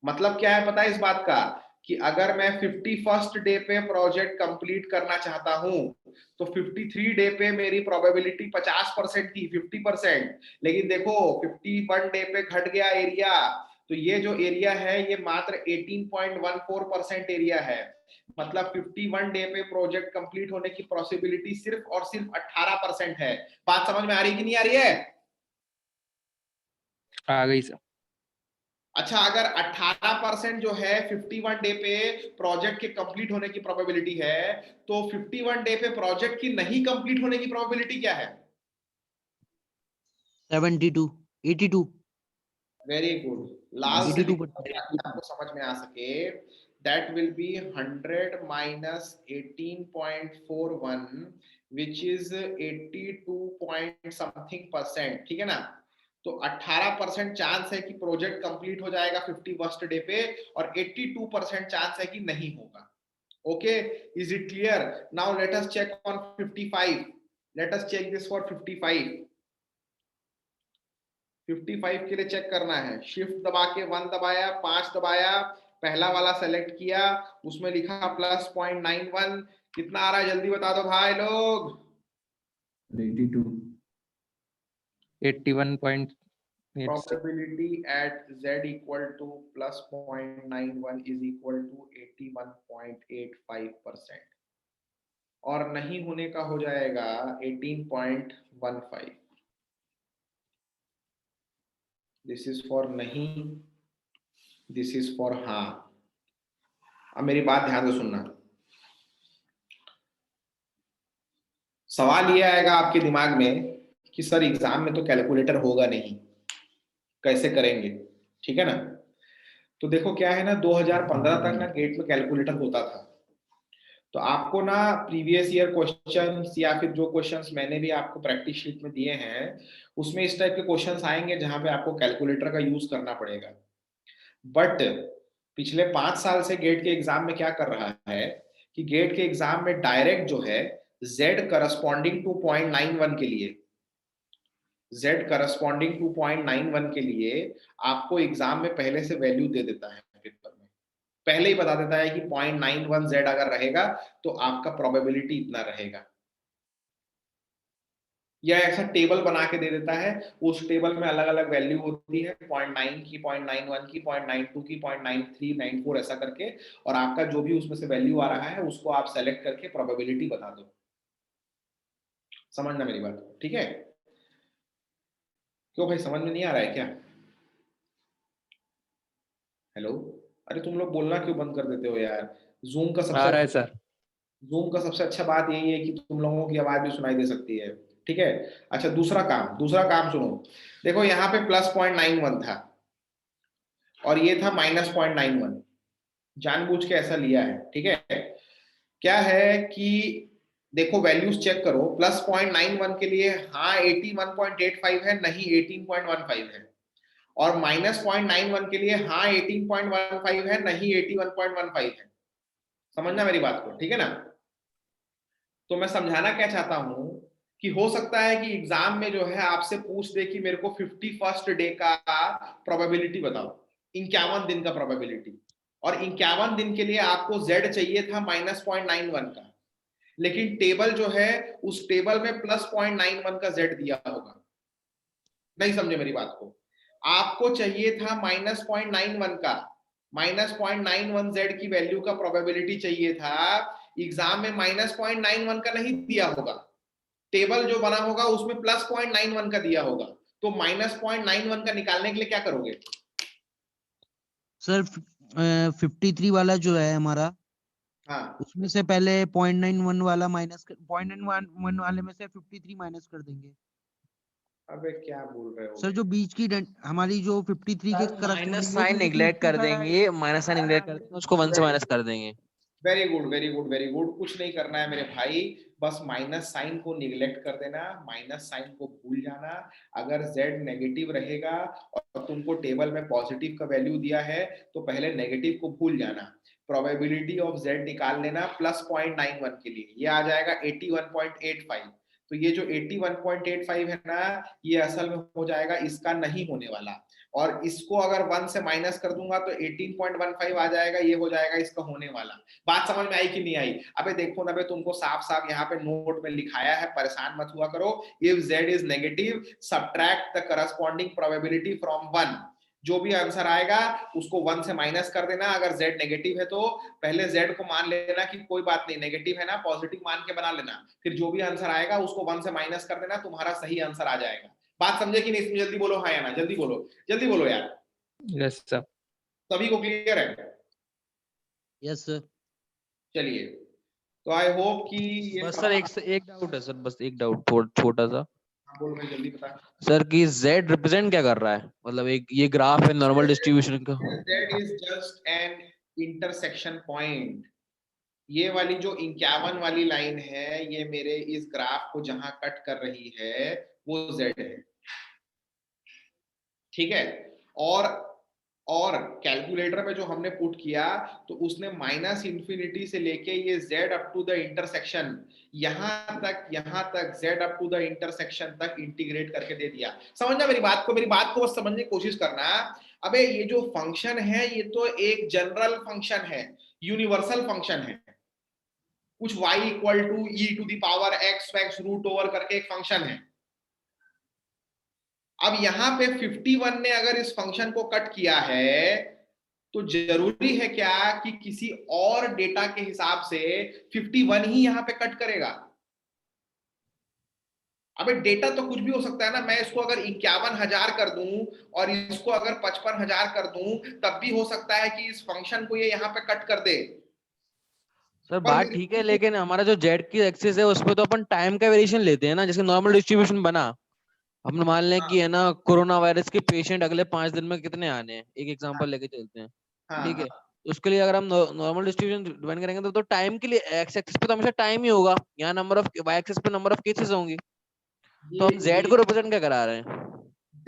मतलब क्या है पता है इस बात का, कि अगर मैं 51st डे पे प्रोजेक्ट कंप्लीट करना चाहता हूं तो 53 डे पे मेरी प्रोबेबिलिटी 50% थी, 50%। लेकिन देखो 51 डे पे घट गया एरिया, तो ये जो एरिया है ये मात्र 18.14% एरिया है। मतलब 51 डे पे प्रोजेक्ट कंप्लीट होने की पॉसिबिलिटी सिर्फ और सिर्फ 18% है। बात समझ में आ रही कि नहीं आ रही है? आ गई सर। अच्छा, अगर 18% जो है 51 डे पे प्रोजेक्ट के कंप्लीट होने की प्रोबेबिलिटी है, तो 51 डे पे प्रोजेक्ट की नहीं कंप्लीट होने की प्रोबेबिलिटी क्या है? 72, 82, वेरी गुड, लाल से 82%। लिखो ताकि आपको समझ में आ सके। That will be 100 minus 18.41 which is 82 point something percent. ठीक है ना? तो 18% चांस है कि प्रोजेक्ट कंप्लीट हो जाएगा 51st डे पे, और 82% चांस है कि नहीं होगा। Okay, is it clear? Now let us check on 55। Let us check this for 55। 55 के लिए चेक करना है, शिफ्ट दबा के 1 दबाया, 5 दबाया, पहला वाला सेलेक्ट किया, उसमें लिखा +0.91, कितना आ रहा है जल्दी बता दो भाई लोग। 82। 81.86. Probability at z equal to +0.91 is equal to 81.85%, और नहीं होने का हो जाएगा 18.15। दिस इज फॉर नहीं, दिस इज फॉर हाँ। अब मेरी बात ध्यान से सुनना, सवाल ये आएगा आपके दिमाग में कि सर एग्जाम में तो कैलकुलेटर होगा नहीं, कैसे करेंगे, ठीक है ना। तो देखो क्या है ना, 2015 तक ना गेट में कैलकुलेटर होता था, तो आपको ना प्रीवियस ईयर क्वेश्चंस या फिर जो क्वेश्चंस मैंने भी आपको प्रैक्टिस शीट में दिए हैं उसमें इस टाइप के क्वेश्चंस आएंगे जहां पे आपको कैलकुलेटर का यूज करना पड़ेगा। बट पिछले 5 साल से गेट के एग्जाम में क्या कर रहा है कि गेट के एग्जाम में डायरेक्ट जो है z करस्पॉन्डिंग टू 0.91 के लिए, z करस्पॉन्डिंग टू 0.91 के लिए आपको एग्जाम में पहले से वैल्यू दे देता है, पेपर में पहले ही बता देता है कि 0.91 z अगर रहेगा तो आपका प्रोबेबिलिटी इतना रहेगा, या ऐसा टेबल बना के दे देता है। उस टेबल में अलग अलग वैल्यू होती है, 0.9 की, 0.91 की, 0.92 की, 0.93, 94 ऐसा करके, और आपका जो भी उसमें से वैल्यू आ रहा है उसको आप सेलेक्ट करके प्रोबेबिलिटी बता दो। समझना मेरी बात, ठीक है। क्यों भाई समझ में नहीं आ रहा है क्या? हेलो, अरे तुम लोग बोलना क्यों बंद कर देते हो यार? जूम का आ रहा है सर। जूम का सबसे अच्छा बात यही है कि तुम लोगों की आवाज भी सुनाई दे सकती है, ठीक है। अच्छा दूसरा काम सुनो, देखो यहाँ पे +0.91 था और ये था -0.91, जानबूझ के ऐसा लिया है, ठीक है। क्या है कि देखो वैल्यूज चेक करो, +0.91 के लिए हाँ 81.85 है, नहीं 18.15 है, और -0.91 के लिए हाँ 18.15 है, नहीं 81.15 है। समझना मेरी बात को, ठीक है ना। तो मैं समझाना क्या चाहता हूं कि हो सकता है कि एग्जाम में जो है आपसे पूछ दे कि मेरे को 51st डे का प्रोबेबिलिटी बताओ, 51 दिन का प्रोबेबिलिटी, और 51 दिन के लिए आपको z चाहिए था -0.91 का, लेकिन टेबल जो है उस टेबल में +0.91 का z दिया होगा। नहीं समझे मेरी बात को? आपको चाहिए था -0.91 का, -0.91 z की वैल्यू का प्रोबेबिलिटी चाहिए था, एग्जाम में -0.91 का नहीं दिया होगा, टेबल जो बना होगा उसमें +0.91 का दिया होगा, तो -0.91 का निकालने के लिए क्या करोगे? सर 53 वाला जो है हमारा, हाँ उसमें से पहले 0.91 वाला माइनस 0.91 वाले में से 53 माइनस कर देंगे। अबे क्या बोल रहे हो? सर जो बीच की हमारी जो 53 के माइनस करस्पॉन्डिंग साइन निगलेक्ट कर देंगे, माइनस साइन निगलेक्ट कर देंगे, उसको 1 से माइनस कर देंगे। Very good very good very good, कुछ नहीं करना है मेरे भाई, बस माइनस साइन को निगलेक्ट कर देना, माइनस साइन को भूल जाना। अगर z नेगेटिव रहेगा और तुमको टेबल में पॉजिटिव का वैल्यू दिया है तो पहले नेगेटिव को भूल जाना, प्रोबेबिलिटी ऑफ z निकाल लेना +0.91 के लिए, ये आ जाएगा 81.85। तो ये जो 81.85 है ना, ये असल में हो जाएगा इसका नहीं होने वाला, और इसको अगर 1 से माइनस कर दूंगा तो 18.15 आ जाएगा, ये हो जाएगा इसका होने वाला। बात समझ में आई कि नहीं आई? अबे देखो ना, तुमको साफ साफ यहाँ पे नोट में लिखाया है, परेशान मत हुआ करो। If z is negative subtract the corresponding probability from 1, जो भी आंसर आएगा उसको 1 से माइनस कर देना। अगर z नेगेटिव है तो पहले z को मान लेना कि कोई बात नहीं, नेगेटिव है ना, पॉजिटिव मान के बना लेना, फिर जो भी आंसर आएगा उसको 1 से माइनस कर देना, तुम्हारा सही आंसर आ जाएगा। बात समझे कि नहीं? इसमें जल्दी बोलो हाँ या ना, जल्दी बोलो यार। Yes sir. सभी को क्लियर है? Yes sir. चलिए, तो आई होप कि ये बस सर एक डाउट है सर, बस एक डाउट छोटा सा बोल भाई जल्दी बता। सर कि z रिप्रेजेंट क्या कर रहा है, मतलब एक ये ग्राफ है नॉर्मल डिस्ट्रीब्यूशन का। Z is just an intersection point। ये वाली जो 51 वाली लाइन है, ये मेरे इस ग्राफ को जहां कट कर रही है वो Z है, ठीक है। और और कैलकुलेटर में जो हमने पुट किया तो उसने माइनस इन्फिनिटी से लेके ये z up to the intersection यहां तक z up to the intersection तक इंटीग्रेट करके दे दिया। समझना मेरी बात को बस समझने की कोशिश करना। अबे ये जो फंक्शन है ये तो एक जनरल फंक्शन है, यूनिवर्सल फंक्शन है, कुछ y equal to e to the power x root over करके एक फंक्शन है। अब यहां पे 51 ने अगर इस फंक्शन को कट किया है तो जरूरी है क्या कि किसी और डेटा के हिसाब से 51 ही यहां पे कट करेगा? अबे डेटा तो कुछ भी हो सकता है ना, मैं इसको अगर 51,000 कर दूं और इसको अगर 55,000 कर दूं तब भी हो सकता है कि इस फंक्शन को ये यहां पे कट कर दे। सर पर बात ठीक है, लेकिन हमारा जो जेड की एक्सिस है उस पे तो अपन टाइम का वेरिएशन लेते हैं ना, जैसे नॉर्मल डिस्ट्रीब्यूशन बना, हम मान लें कि है ना कोरोना वायरस के पेशेंट अगले 5 दिन में कितने आने हैं, एक एग्जांपल लेके चलते हैं, ठीक है। उसके लिए अगर हम नॉर्मल डिस्ट्रीब्यूशन डिफाइन करेंगे तो टाइम के लिए एक्स एक्सिस पे तो हमेशा टाइम ही होगा, यहाँ नंबर ऑफ वाई एक्सिस पे नंबर ऑफ केसेस होंगी, तो हम जेड को रिप्रेजेंट क्या करा रहे हैं?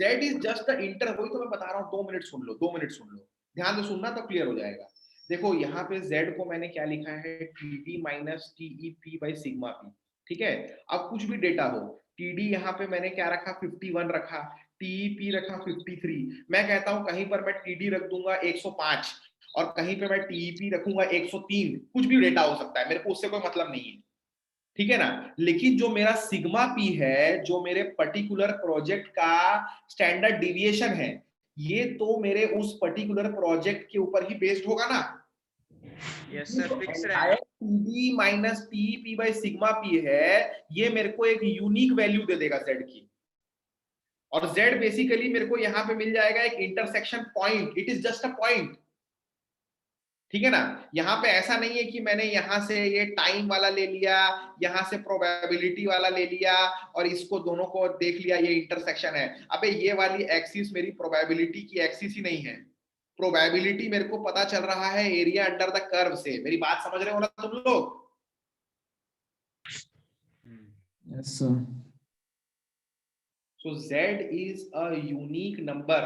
That is just the inter, वही तो मैं बता रहा हूँ। 2 मिनट सुन लो, 2 मिनट सुन लो, ध्यान से सुनना तो क्लियर हो जाएगा। देखो यहाँ पे z को मैंने क्या लिखा है, td minus TE by sigma P, ठीक है। अब कुछ भी डेटा हो, td यहाँ पे मैंने क्या रखा, 51 रखा, टीई रखा 53। मैं कहता हूँ कहीं पर मैं td रख दूंगा 105 और कहीं पे मैं टीई रखूंगा 103, कुछ भी डेटा हो सकता है, मेरे को उससे कोई मतलब नहीं है, ठीक है ना। लेकिन जो मेरा सिग्मा पी है, जो मेरे पर्टिकुलर प्रोजेक्ट का स्टैंडर्ड डिविएशन है, ये तो मेरे उस पर्टिकुलर प्रोजेक्ट के ऊपर ही बेस्ड होगा ना। यस सर, फिक्स रहेगा। TD minus TP by sigma P है, ये मेरे को एक यूनिक वैल्यू दे देगा z की, और z बेसिकली मेरे को यहां पे मिल जाएगा एक intersection point, it is just a point, ठीक है ना। यहाँ पे ऐसा नहीं है कि मैंने यहाँ से ये टाइम वाला ले लिया, यहाँ से प्रोबेबिलिटी वाला ले लिया और इसको दोनों को देख लिया ये इंटरसेक्शन है। अबे ये वाली एक्सिस मेरी प्रोबेबिलिटी की एक्सिस ही नहीं है, प्रोबेबिलिटी मेरे को पता चल रहा है एरिया अंडर द कर्व से। मेरी बात समझ रहे हो ना तुम लोग? Yes sir. So Z is a unique number,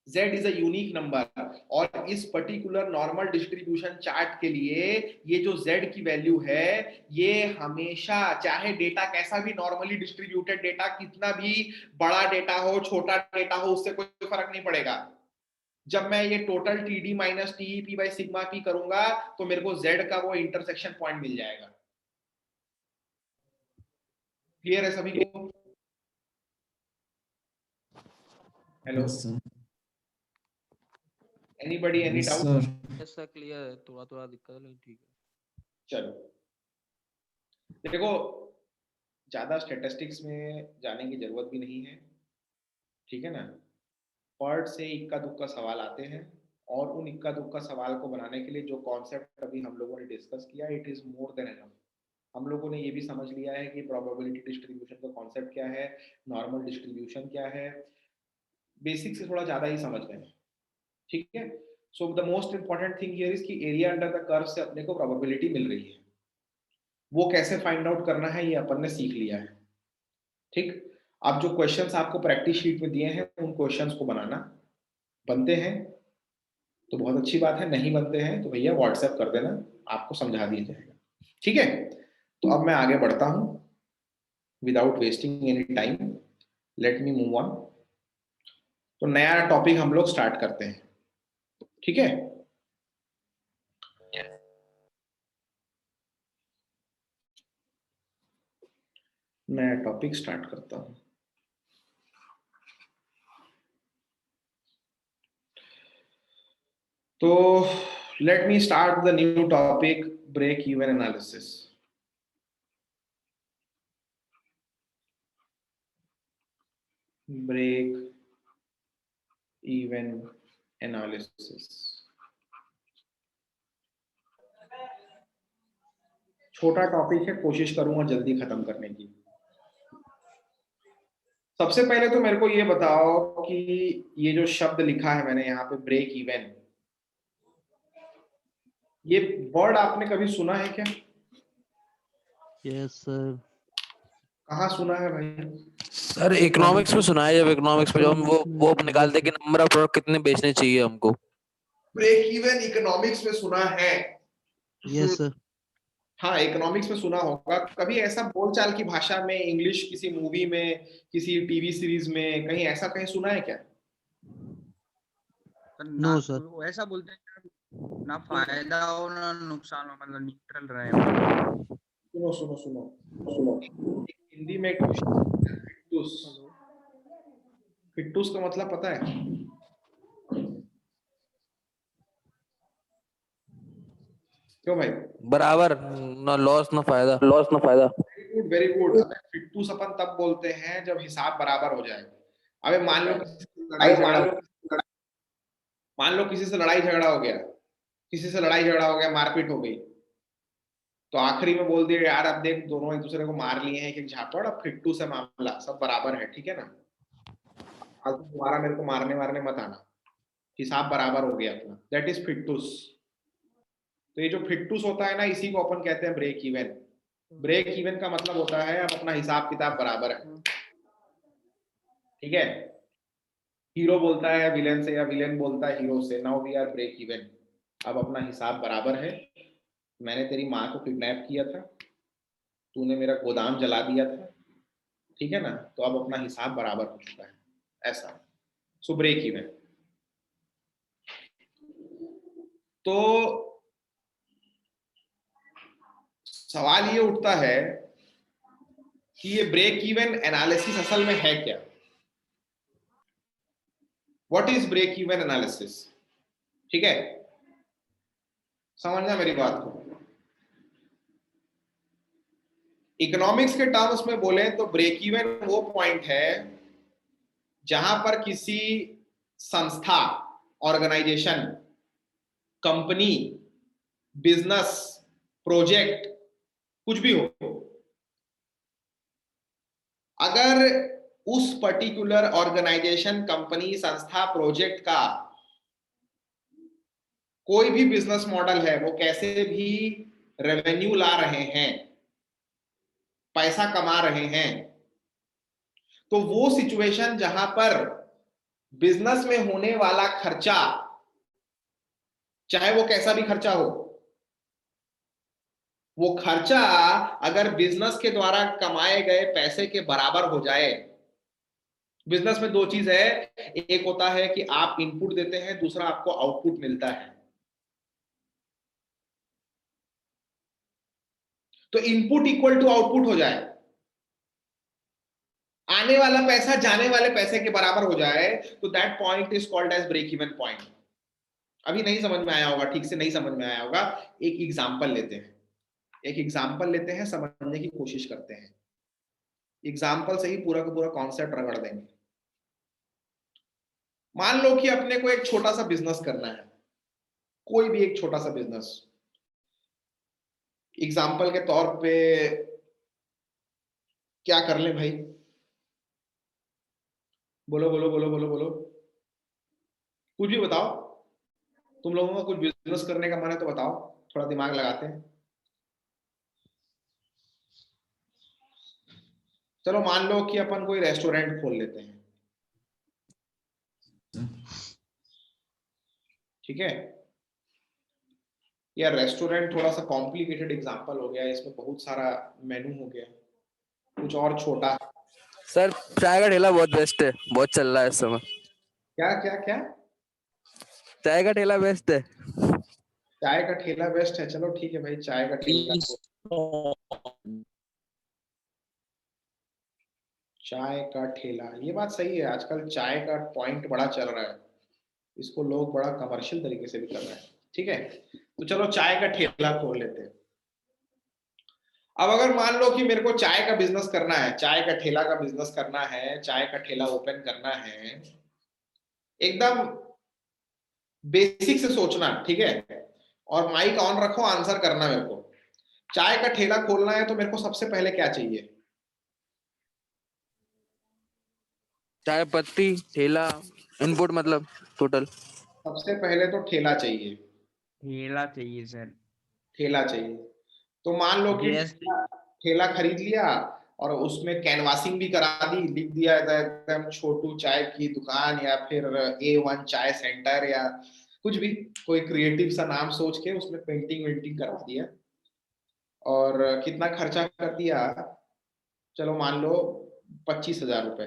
Z is a unique number, और इस पर्टिकुलर नॉर्मल डिस्ट्रीब्यूशन चार्ट के लिए ये जो Z की वैल्यू है, ये हमेशा, चाहे डेटा कैसा भी नॉर्मली डिस्ट्रीब्यूटेड डेटा, कितना भी बड़ा डेटा हो छोटा डेटा हो, उससे कोई फर्क नहीं पड़ेगा। जब मैं ये total TD minus TEP by sigma P करूंगा तो मेरे को Z का वो इंटरसेक्शन पॉइंट मिल जाएगा। क्लियर है सभी को? Hello, yes sir. Anybody, any yes doubt? Sir. Yes sir, clear है, थोड़ा थोड़ा दिक्कत है लेकिन ठीक है। चलो देखो, ज्यादा स्टैटिस्टिक्स में जाने की जरूरत भी नहीं है, ठीक है ना। पर्ट से इक्का दुक्का सवाल आते हैं, और उन इक्का दुक्का सवाल को बनाने के लिए जो कॉन्सेप्ट अभी हम लोगों ने डिस्कस किया, it is more than enough. हम लोगों ने ये भी समझ लिया है कि प्रोबेबिलिटी डिस्ट्रीब्यूशन का कॉन्सेप्ट क्या है, नॉर्मल डिस्ट्रीब्यूशन क्या है, बेसिक से थोड़ा ज्यादा ही समझ गए, ठीक है। So the most important thing here is कि एरिया अंडर द कर्व से अपने को प्रोबेबिलिटी मिल रही है, वो कैसे फाइंड आउट करना है ये अपन ने सीख लिया है, ठीक। अब जो क्वेश्चंस आपको प्रैक्टिस शीट में दिए हैं उन क्वेश्चंस को बनाना, बनते हैं तो बहुत अच्छी बात है, नहीं बनते हैं तो भैया व्हाट्सएप कर देना, आपको समझा दिया जाएगा, ठीक है। तो अब मैं आगे बढ़ता हूं without wasting any time, let me move on. तो नया टॉपिक हम लोग स्टार्ट करते हैं, ठीक है। नया टॉपिक स्टार्ट करता हूं। तो let me start the new topic, break even analysis. Break even analysis छोटा टॉपिक है, कोशिश करूंगा जल्दी खत्म करने की। सबसे पहले तो मेरे को ये बताओ कि ये जो शब्द लिखा है मैंने यहाँ पे, ब्रेक इवन, ये वर्ड आपने कभी सुना है क्या? Yes sir. कहाँ सुना है भाई? सर इकोनॉमिक्स में सुना है, जब इकोनॉमिक्स में जब हम वो निकालते हैं कि नंबर ऑफ प्रोडक्ट कितने बेचने चाहिए हमको। ब्रेक इवन इकोनॉमिक्स में सुना है। Yes sir. हाँ, इकोनॉमिक्स में सुना होगा। कभी ऐसा बोलचाल की भाषा में, इंग्लिश किसी मूवी में, किसी टीवी सीरीज में, कहीं ऐसा कहीं सुना है क्या? No sir. वो ऐसा बोलते हैं ना फायदा हो ना नुकसान हो, मतलब न्यूट्रल रहे वो। सुनो सुनो सुनो सुनो, हिंदी में एक फिट्टूस। फिट्टूस का मतलब पता है? क्यों भाई? बराबर, ना लॉस ना फायदा। Very good very good. अबे फिट्टूस अपन तब बोलते हैं जब हिसाब बराबर हो जाए। अबे मान लो किसी से लड़ाई झगड़ा हो गया, मारपीट हो गई, तो आखिरी में बोल दिया यार अब देख दोनों एक दूसरे को मार लिए हैं, एक झापड़, अब फिट्टू से मामला, सब बराबर है, ठीक है ना? आज दोबारा मेरे को मारने मत आना, हिसाब बराबर हो गया अपना, दैट इज फिट्टूस। तो ये जो फिट्टूस होता है ना, इसी को अपन कहते हैं ब्रेक इवन। ब्रेक इवन का मतलब होता है अब अपना हिसाब किताब बराबर है, ठीक है? हीरो बोलता है विलेन से या विलेन बोलता है हीरो से, now we are break even, अब अपना हिसाब बराबर है। मैंने तेरी माँ को किडनैप किया था, तूने मेरा गोदाम जला दिया था, ठीक है ना? तो अब अपना हिसाब बराबर हो चुका है, ऐसा। So break even. तो सवाल ये उठता है कि ये ब्रेक इवन एनालिसिस असल में है क्या? What is break even analysis? ठीक है, समझना मेरी बात को। इकोनॉमिक्स के टर्म्स में बोले तो ब्रेक इवन वो पॉइंट है जहां पर किसी संस्था, ऑर्गेनाइजेशन, कंपनी, बिजनेस, प्रोजेक्ट, कुछ भी हो, अगर उस पर्टिकुलर ऑर्गेनाइजेशन, कंपनी, संस्था, प्रोजेक्ट का कोई भी बिजनेस मॉडल है, वो कैसे भी रेवेन्यू ला रहे हैं, पैसा कमा रहे हैं, तो वो सिचुएशन जहां पर बिजनेस में होने वाला खर्चा, चाहे वो कैसा भी खर्चा हो, वो खर्चा अगर बिजनेस के द्वारा कमाए गए पैसे के बराबर हो जाए। बिजनेस में दो चीज है, एक होता है कि आप इनपुट देते हैं, दूसरा आपको आउटपुट मिलता है। तो इनपुट इक्वल टू आउटपुट हो जाए, आने वाला पैसा जाने वाले पैसे के बराबर हो जाए, तो that point is called as break even point. अभी नहीं समझ में आया होगा, ठीक से नहीं समझ में आया होगा। एक एग्जांपल लेते हैं, समझने की कोशिश करते हैं। एग्जांपल से ही पूरा का पूरा कॉन्सेप्ट रगड़ देंगे। मान लो कि अपने को एक छोटा सा बिजनेस करना है, कोई भी एक छोटा सा बिजनेस। एग्जांपल के तौर पे क्या कर ले भाई? बोलो बोलो बोलो बोलो बोलो, कुछ भी बताओ। तुम लोगों का कुछ बिजनेस करने का मन है तो बताओ, थोड़ा दिमाग लगाते हैं। चलो मान लो कि अपन कोई रेस्टोरेंट खोल लेते हैं, ठीक है? या रेस्टोरेंट थोड़ा सा कॉम्प्लिकेटेड एग्जांपल हो गया, इसमें बहुत सारा मेनू हो गया, कुछ और छोटा। सर चाय का ठेला बहुत बेस्ट है, बहुत चल रहा है इस समय। क्या क्या क्या? चाय का ठेला बेस्ट है। चाय का ठेला बेस्ट है, चलो ठीक है भाई, चाय का ठेला। चाय का ठेला, ये बात सही है। आजकल चाय का पॉइंट बड़ा चल रहा है, इसको लोग बड़ा कमर्शियल तरीके से भी कर रहे हैं, ठीक है? तो चलो चाय का ठेला खोल लेते हैं। अब अगर मान लो कि मेरे को चाय का बिजनेस करना है, चाय का ठेला का बिजनेस करना है, चाय का ठेला ओपन करना है, एकदम बेसिक से सोचना, ठीक है? और माइक ऑन रखो, आंसर करना मेरे को। चाय का ठेला खोलना है तो मेरे को सबसे पहले क्या चाहिए? चाय पत्ती, ठेला, इनपुट मतलब टोटल। सबसे पहले तो ठेला चाहिए। ठेला चाहिए सर। ठेला चाहिए। तो मान लो कि जीएसटी। ठेला खरीद लिया, और उसमें कैनवासिंग भी करा दी, लिख दिया था एकदम छोटू चाय की दुकान या फिर A1 चाय सेंटर या कुछ भी, कोई क्रिएटिव सा नाम सोच के उसमें पेंटिंग वेंटिंग करवा दिया। और कितना खर्चा कर दिया, चलो मान लो 25,000 रुपए।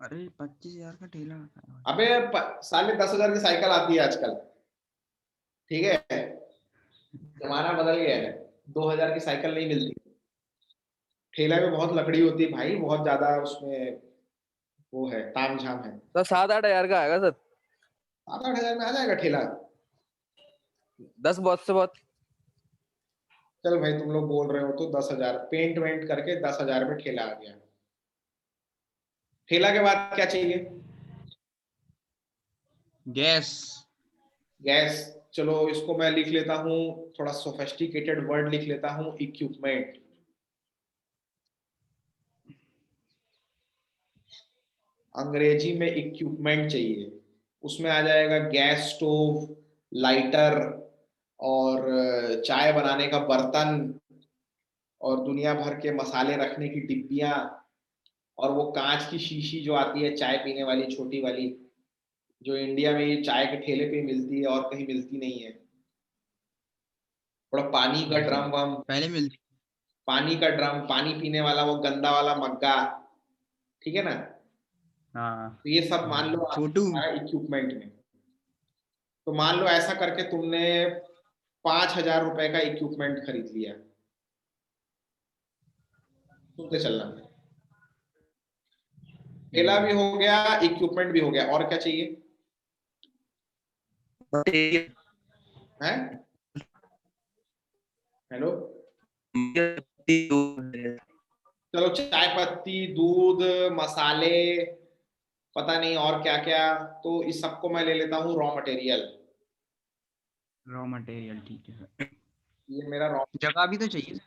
अरे 25,000 का ठेला होता है। अबे 10,500 की साइकिल आती है आजकल, ठीक है, जमाना बदल गया है, 2,000 की साइकिल नहीं मिलती। ठेला में बहुत लकड़ी होती है भाई, बहुत ज्यादा उसमें वो है, ताम झाम है। तो 7-8 हजार का आएगा सर। 7-8 हजार में आ जाएगा ठेला। 10 बहुत से बहुत। चल भाई तुम लोग बोल रहे हो तो 10,000 पेंट वेंट करके 10,000 में ठेला आ गया। ठेला के बाद क्या चाहिए? गैस। गैस। चलो इसको मैं लिख लेता हूँ, थोड़ा सोफिस्टिकेटेड वर्ड लिख लेता हूँ, इक्विपमेंट। अंग्रेजी में इक्विपमेंट चाहिए, उसमें आ जाएगा गैस स्टोव, लाइटर, और चाय बनाने का बर्तन, और दुनिया भर के मसाले रखने की डिब्बियां, और वो कांच की शीशी जो आती है चाय पीने वाली छोटी वाली, जो इंडिया में ये चाय के ठेले पे मिलती है और कहीं मिलती नहीं है। थोड़ा पानी का ड्रम वम, पहले मिलती। पानी का ड्रम, पानी पीने वाला वो गंदा वाला मग्गा, ठीक है ना। हाँ तो ये सब मान लो छोटू। हमारा इक्विपमेंट में। तो मान लो ऐसा करके तुमने 5,000 रुपए का इक्विपमेंट खरीद लिया, सुनते चलना। ठेला भी हो गया, इक्विपमेंट भी हो गया, और क्या चाहिए है? हेलो, चलो चाय पत्ती, दूध, मसाले, पता नहीं और क्या क्या, तो इस सबको मैं ले लेता हूँ रॉ मटेरियल। रॉ मटेरियल ठीक है। ये मेरा रॉ, जगह भी तो चाहिए।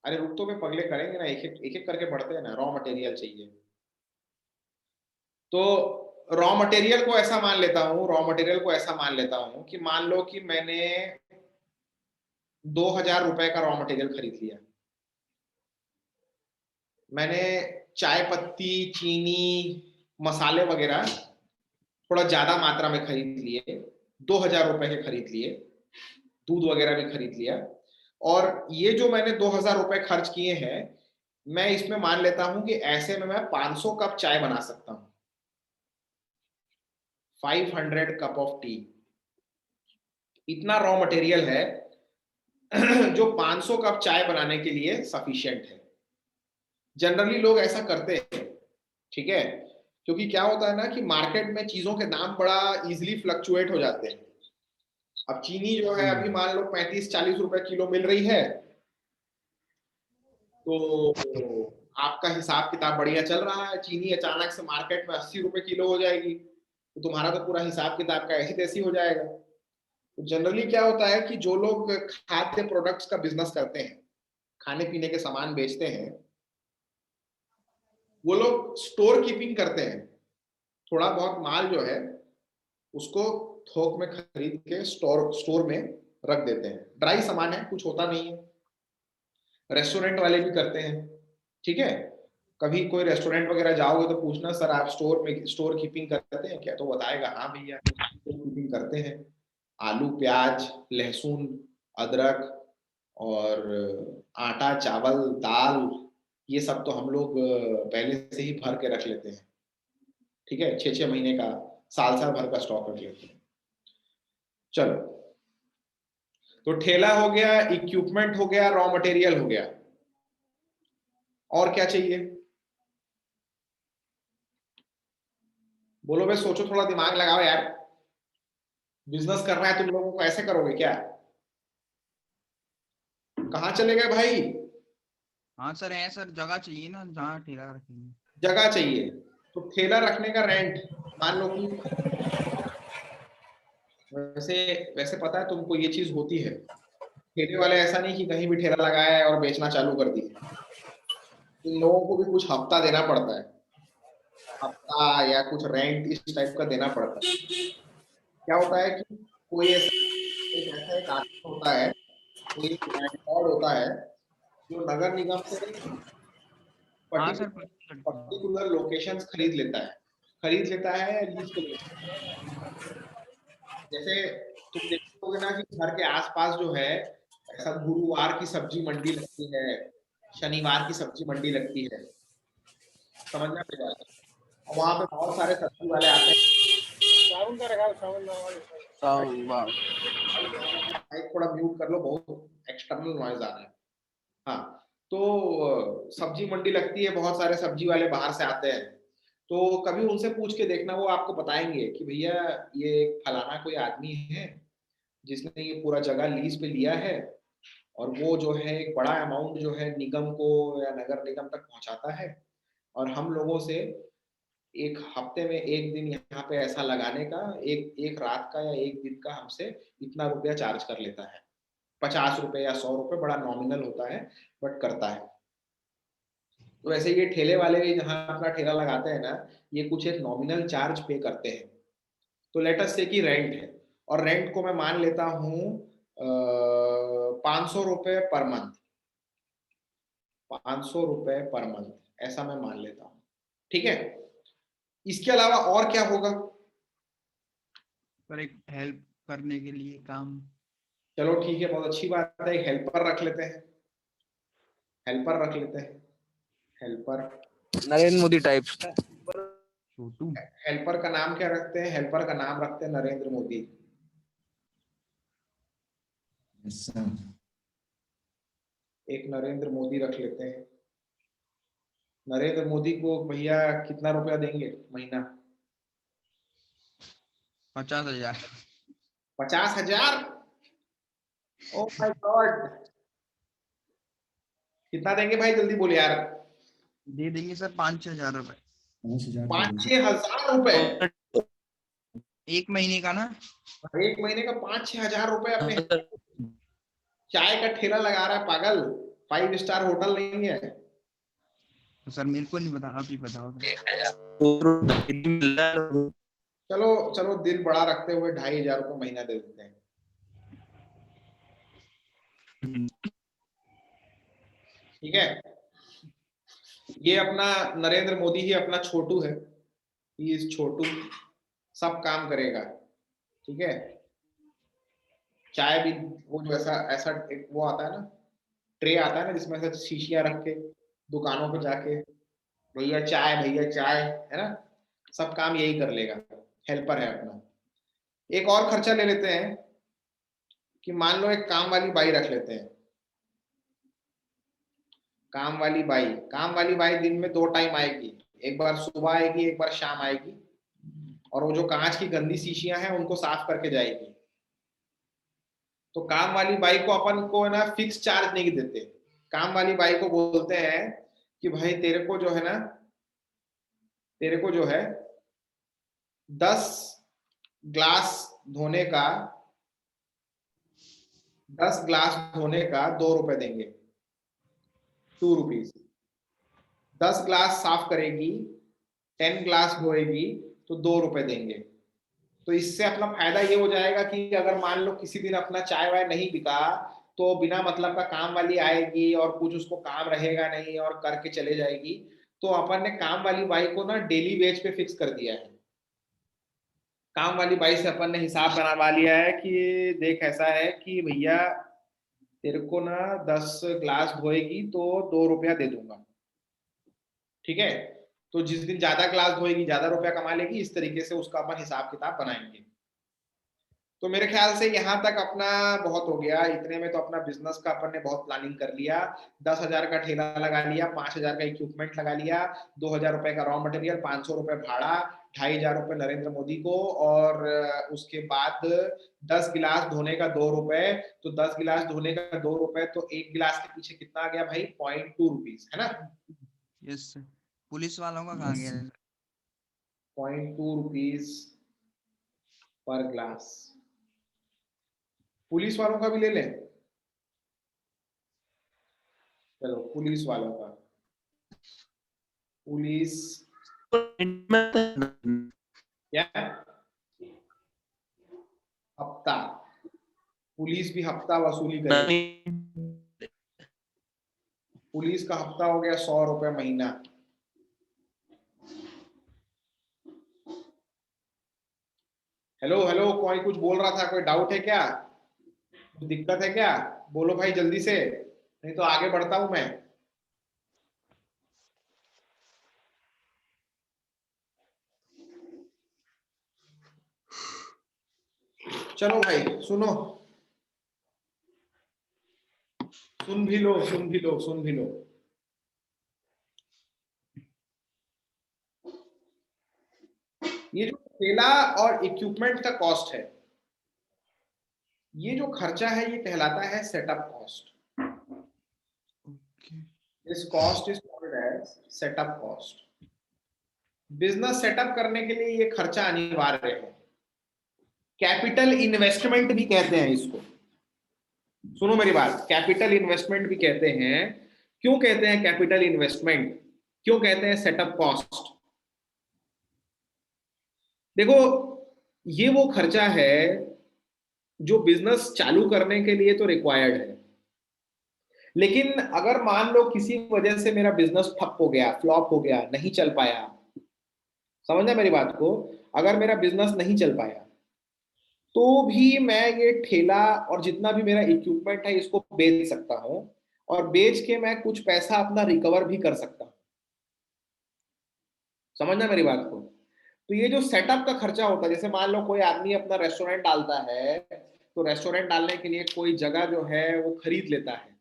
अरे रुक तो, मैं पगले करेंगे ना, एक एक करके बढ़ते हैं ना। रॉ मटेरियल चाहिए, तो रॉ मटेरियल को ऐसा मान लेता हूँ, रॉ मटेरियल को ऐसा मान लेता हूँ कि मान लो कि मैंने 2,000 रुपए का रॉ मटेरियल खरीद लिया। मैंने चाय पत्ती, चीनी, मसाले वगैरह थोड़ा ज्यादा मात्रा में खरीद लिए, 2,000 रुपए के खरीद लिए, दूध वगैरह भी खरीद लिया। और ये जो मैंने 2,000 रुपए खर्च किए हैं, मैं इसमें मान लेता हूं कि ऐसे में मैं 500 कप चाय बना सकता हूं, 500 कप ऑफ टी। इतना रॉ मटेरियल है जो 500 कप चाय बनाने के लिए सफिशिएंट है। जनरली लोग ऐसा करते हैं, ठीक है, क्योंकि क्या होता है ना कि मार्केट में चीजों के दाम बड़ा इजीली फ्लक्चुएट हो जाते हैं। अब चीनी जो है अभी मान लो 35-40 रुपए किलो मिल रही है, तो आपका हिसाब किताब बढ़िया चल रहा है, चीनी अचानक से मार्केट में 80 रुपए किलो हो जाएगी, तो तुम्हारा तो पूरा हिसाब किताब का ऐसी तैसी हो जाएगा। तो जनरली क्या होता है कि जो लोग खाद्य प्रोडक्ट्स का बिजनेस करते हैं, खाने पीने के सामान बेचते हैं, वो लोग स्टोर कीपिंग करते हैं। थोड़ा बहुत माल जो है उसको थोक में खरीद के स्टोर में रख देते हैं। ड्राई सामान है, कुछ होता नहीं है। रेस्टोरेंट वाले भी करते हैं, ठीक है। कभी कोई रेस्टोरेंट वगैरह जाओगे तो पूछना, सर आप स्टोर कीपिंग करते हैं क्या, तो बताएगा हाँ भैया स्टोर कीपिंग करते हैं। आलू, प्याज, लहसुन, अदरक और आटा, चावल, दाल, ये सब तो हम लोग पहले से ही भर के रख लेते हैं, ठीक है। 6-6 महीने का, साल भर का स्टॉक रख लेते हैं। चलो, तो ठेला हो गया, इक्विपमेंट हो गया, रॉ मटेरियल हो गया, और क्या चाहिए? बोलो भाई, सोचो, थोड़ा दिमाग लगाओ यार। बिजनेस करना है तुम लोगों को, ऐसे करोगे क्या? कहाँ चले गए भाई? हाँ सर है सर, जगह चाहिए ना जहाँ ठेला रखेंगे। जगह चाहिए, तो ठेला रखने का रेंट मान लो कि, वैसे वैसे पता है तुमको ये चीज होती है, ठेले वाले ऐसा नहीं कि कहीं भी ठेला लगाया है और बेचना चालू कर दिया। इन लोगों को भी कुछ हफ्ता देना पड़ता है, हफ्ता या कुछ रेंट इस टाइप का देना पड़ता है। क्या होता है कि कोई ऐसा एक आदमी होता है, कोई लैंडलॉर्ड होता है, जो नगर निगम से हाँ सर पर्टिकुलर लोकेशंस खरीद लेता है या लीज पे लेता है। जैसे तुम देखोगे ना कि घर के आसपास जो है ऐसा गुरुवार की सब्जी मंडी लगती है, शनिवार की सब्जी मंडी लगती है, समझना पड़ेगा। और वहां पे बहुत सारे सब्जी वाले आते हैं। माइक थोड़ा म्यूट कर लो, बहुत एक्सटर्नल नॉइज आ रहा है। हाँ, तो सब्जी मंडी लगती है, बहुत सारे सब्जी वाले बाहर से आते हैं। तो कभी उनसे पूछ के देखना, वो आपको बताएंगे कि भैया ये फलाना कोई आदमी है जिसने ये पूरा जगह लीज पे लिया है, और वो जो है एक बड़ा अमाउंट जो है निगम को या नगर निगम तक पहुंचाता है, और हम लोगों से एक हफ्ते में एक दिन यहाँ पे ऐसा लगाने का, एक रात का या एक दिन का हमसे इतना रुपया चार्ज कर लेता है। 50 रुपए या 100 रुपए, बड़ा नॉमिनल होता है बट करता है। तो ऐसे ये ठेले वाले भी जहाँ अपना ठेला लगाते हैं ना, ये कुछ एक नॉमिनल चार्ज पे करते हैं। तो लेट अस से कि रेंट है, और रेंट को मैं मान लेता हूँ 500 रुपए पर मंथ, 500 रुपए पर मंथ, ऐसा मैं मान लेता हूँ। ठीक है, इसके अलावा और क्या होगा? पर एक हेल्प करने के लिए काम। चलो ठीक है, बहुत अच्छी बात है, एक हेल्पर रख लेते हैं, हेल्पर रख लेते हैं, हेल्पर। नरेंद्र मोदी टाइप। छोटू हेल्पर का नाम क्या रखते हैं? हेल्पर का नाम रखते हैं नरेंद्र मोदी। Yes, sir. एक नरेंद्र मोदी रख लेते हैं। नरेंद्र मोदी को भैया कितना रुपया देंगे महीना? 50,000। 50,000? ओ माय गॉड, कितना देंगे भाई, जल्दी बोले यार। दे देंगे सर 5-6 हजार रुपए 5,000 5-6 हजार रुपए एक महीने का ना। एक महीने का? 5-6 हजार रुपए अपने चाय का ठेला लगा रहा है पागल, 5 स्टार होटल नहीं है। तो सर मेरे को नहीं पता, आप ही बताओ। चलो चलो, दिल बड़ा रखते हुए 2,500 रुपये महीना दे देते हैं। ठीक है, ये अपना नरेंद्र मोदी ही अपना छोटू है, ये छोटू सब काम करेगा। ठीक है, चाय भी वो जो ऐसा ऐसा एक वो आता है ना, ट्रे आता है ना जिसमें से शीशियां रख के दुकानों पे जाके भैया चाय, है ना, सब काम यही कर लेगा, हेल्पर है अपना। एक और खर्चा ले लेते हैं कि मान लो एक काम वाली बाई रख लेते हैं। काम वाली बाई दिन में 2 टाइम आएगी, एक बार सुबह आएगी, एक बार शाम आएगी, और वो जो कांच की गंदी शीशियां हैं उनको साफ करके जाएगी। तो काम वाली बाई को अपन को है ना फिक्स चार्ज नहीं देते, काम वाली बाई को बोलते हैं कि भाई तेरे को जो है ना, तेरे को जो है 10 ग्लास धोने का 10 ग्लास धोने का 2 रुपए देंगे, 2 रुपीज। 10 ग्लास साफ करेगी, 10 ग्लास धोएगी तो 2 रुपए देंगे। तो इससे अपना फायदा ये हो जाएगा कि अगर मान लो किसी दिन अपना चाय वाय नहीं बिका, तो बिना मतलब का काम वाली आएगी और कुछ उसको काम रहेगा नहीं और करके चले जाएगी। तो अपन ने काम वाली बाई को ना डेली वेज पे फिक्स कर दिया है। काम वाली बाई से अपन ने हिसाब बनवा लिया है कि देख ऐसा है कि भैया तेरे को ना 10 ग्लास धोएगी तो 2 रुपया दे दूंगा। ठीक है, तो जिस दिन ज्यादा ग्लास धोएगी ज्यादा रुपया कमा लेगी, इस तरीके से उसका अपन हिसाब किताब बनाएंगे। तो मेरे ख्याल से यहाँ तक अपना बहुत हो गया, इतने में तो अपना बिजनेस का अपन ने बहुत प्लानिंग कर लिया। 10,000 का ठेला लगा लिया, 5,000 का इक्विपमेंट लगा लिया, 2,000 रुपए का रॉ मटेरियल, 500 रुपए भाड़ा, 2,500 रुपए नरेंद्र मोदी को, और उसके बाद 10 गिलास धोने का 2 रुपए। तो 10 गिलास धोने का 2 रुपए, तो एक गिलास के पीछे कितना आ गया भाई? 0.2 रुपीज, है ना? Yes sir. पुलिस वालों का कहाँ गया? 0.2 रुपीज पर ग्लास। पुलिस वालों का भी ले लें, चलो पुलिस वालों का, पुलिस क्या हफ्ता, पुलिस भी हफ्ता वसूली करेगी। पुलिस का हफ्ता हो गया 100 रुपए महीना। हेलो हेलो, कोई कुछ बोल रहा था, कोई डाउट है क्या, कुछ दिक्कत है क्या? बोलो भाई जल्दी से, नहीं तो आगे बढ़ता हूं मैं। चलो भाई सुनो, सुन भी लो, सुन भी लो, सुन भी लो। ये जो ठेला और इक्विपमेंट का कॉस्ट है, ये जो खर्चा है ये कहलाता है setup cost. This cost is called as setup cost. Business setup करने के लिए ये खर्चा अनिवार्य है। कैपिटल इन्वेस्टमेंट भी कहते हैं इसको। सुनो मेरी बात, कैपिटल इन्वेस्टमेंट भी कहते हैं। क्यों कहते हैं कैपिटल इन्वेस्टमेंट, क्यों कहते हैं सेटअप कॉस्ट? देखो, ये वो खर्चा है जो बिजनेस चालू करने के लिए तो रिक्वायर्ड है, लेकिन अगर मान लो किसी वजह से मेरा बिजनेस ठप हो गया, फ्लॉप हो गया, नहीं चल पाया, समझना मेरी बात को, अगर मेरा बिजनेस नहीं चल पाया तो भी मैं ये ठेला और जितना भी मेरा इक्विपमेंट है इसको बेच सकता हूं, और बेच के मैं कुछ पैसा अपना रिकवर भी कर सकता हूं। समझना मेरी बात को। तो ये जो सेटअप का खर्चा होता है, जैसे मान लो कोई आदमी अपना रेस्टोरेंट डालता है, तो रेस्टोरेंट डालने के लिए कोई जगह जो है वो खरीद लेता है,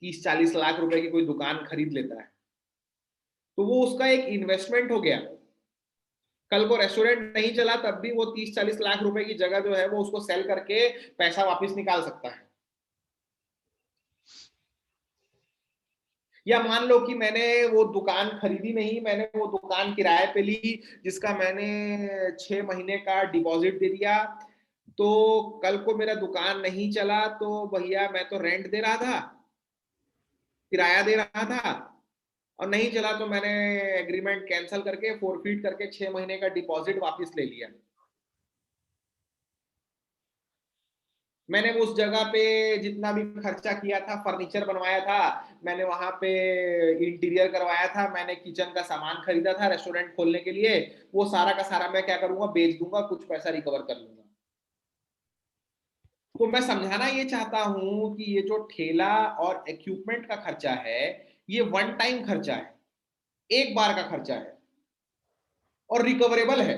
30-40 लाख रुपए की कोई दुकान खरीद लेता है, तो वो उसका एक इन्वेस्टमेंट हो गया। कल को रेस्टोरेंट नहीं चला तब भी वो 30-40 लाख रुपए की जगह जो है वो उसको सेल करके पैसा वापस निकाल सकता है। या मान लो कि मैंने वो दुकान खरीदी नहीं, मैंने वो दुकान किराए पे ली, जिसका मैंने 6 महीने का डिपॉजिट दे दिया, तो कल को मेरा दुकान नहीं चला तो भैया मैं तो रेंट दे रहा था, किराया दे रहा था, और नहीं चला तो मैंने एग्रीमेंट कैंसिल करके फोरफीट करके 6 महीने का डिपॉजिट वापस ले लिया। मैंने उस जगह पे जितना भी खर्चा किया था, फर्नीचर बनवाया था, मैंने वहां पे इंटीरियर करवाया था, मैंने किचन का सामान खरीदा था रेस्टोरेंट खोलने के लिए, वो सारा का सारा मैं क्या करूंगा, बेच दूंगा, कुछ पैसा रिकवर कर लूंगा। तो मैं समझाना ये चाहता हूं कि ये जो ठेला और इक्विपमेंट का खर्चा है, ये वन टाइम खर्चा है, एक बार का खर्चा है और रिकवरेबल है।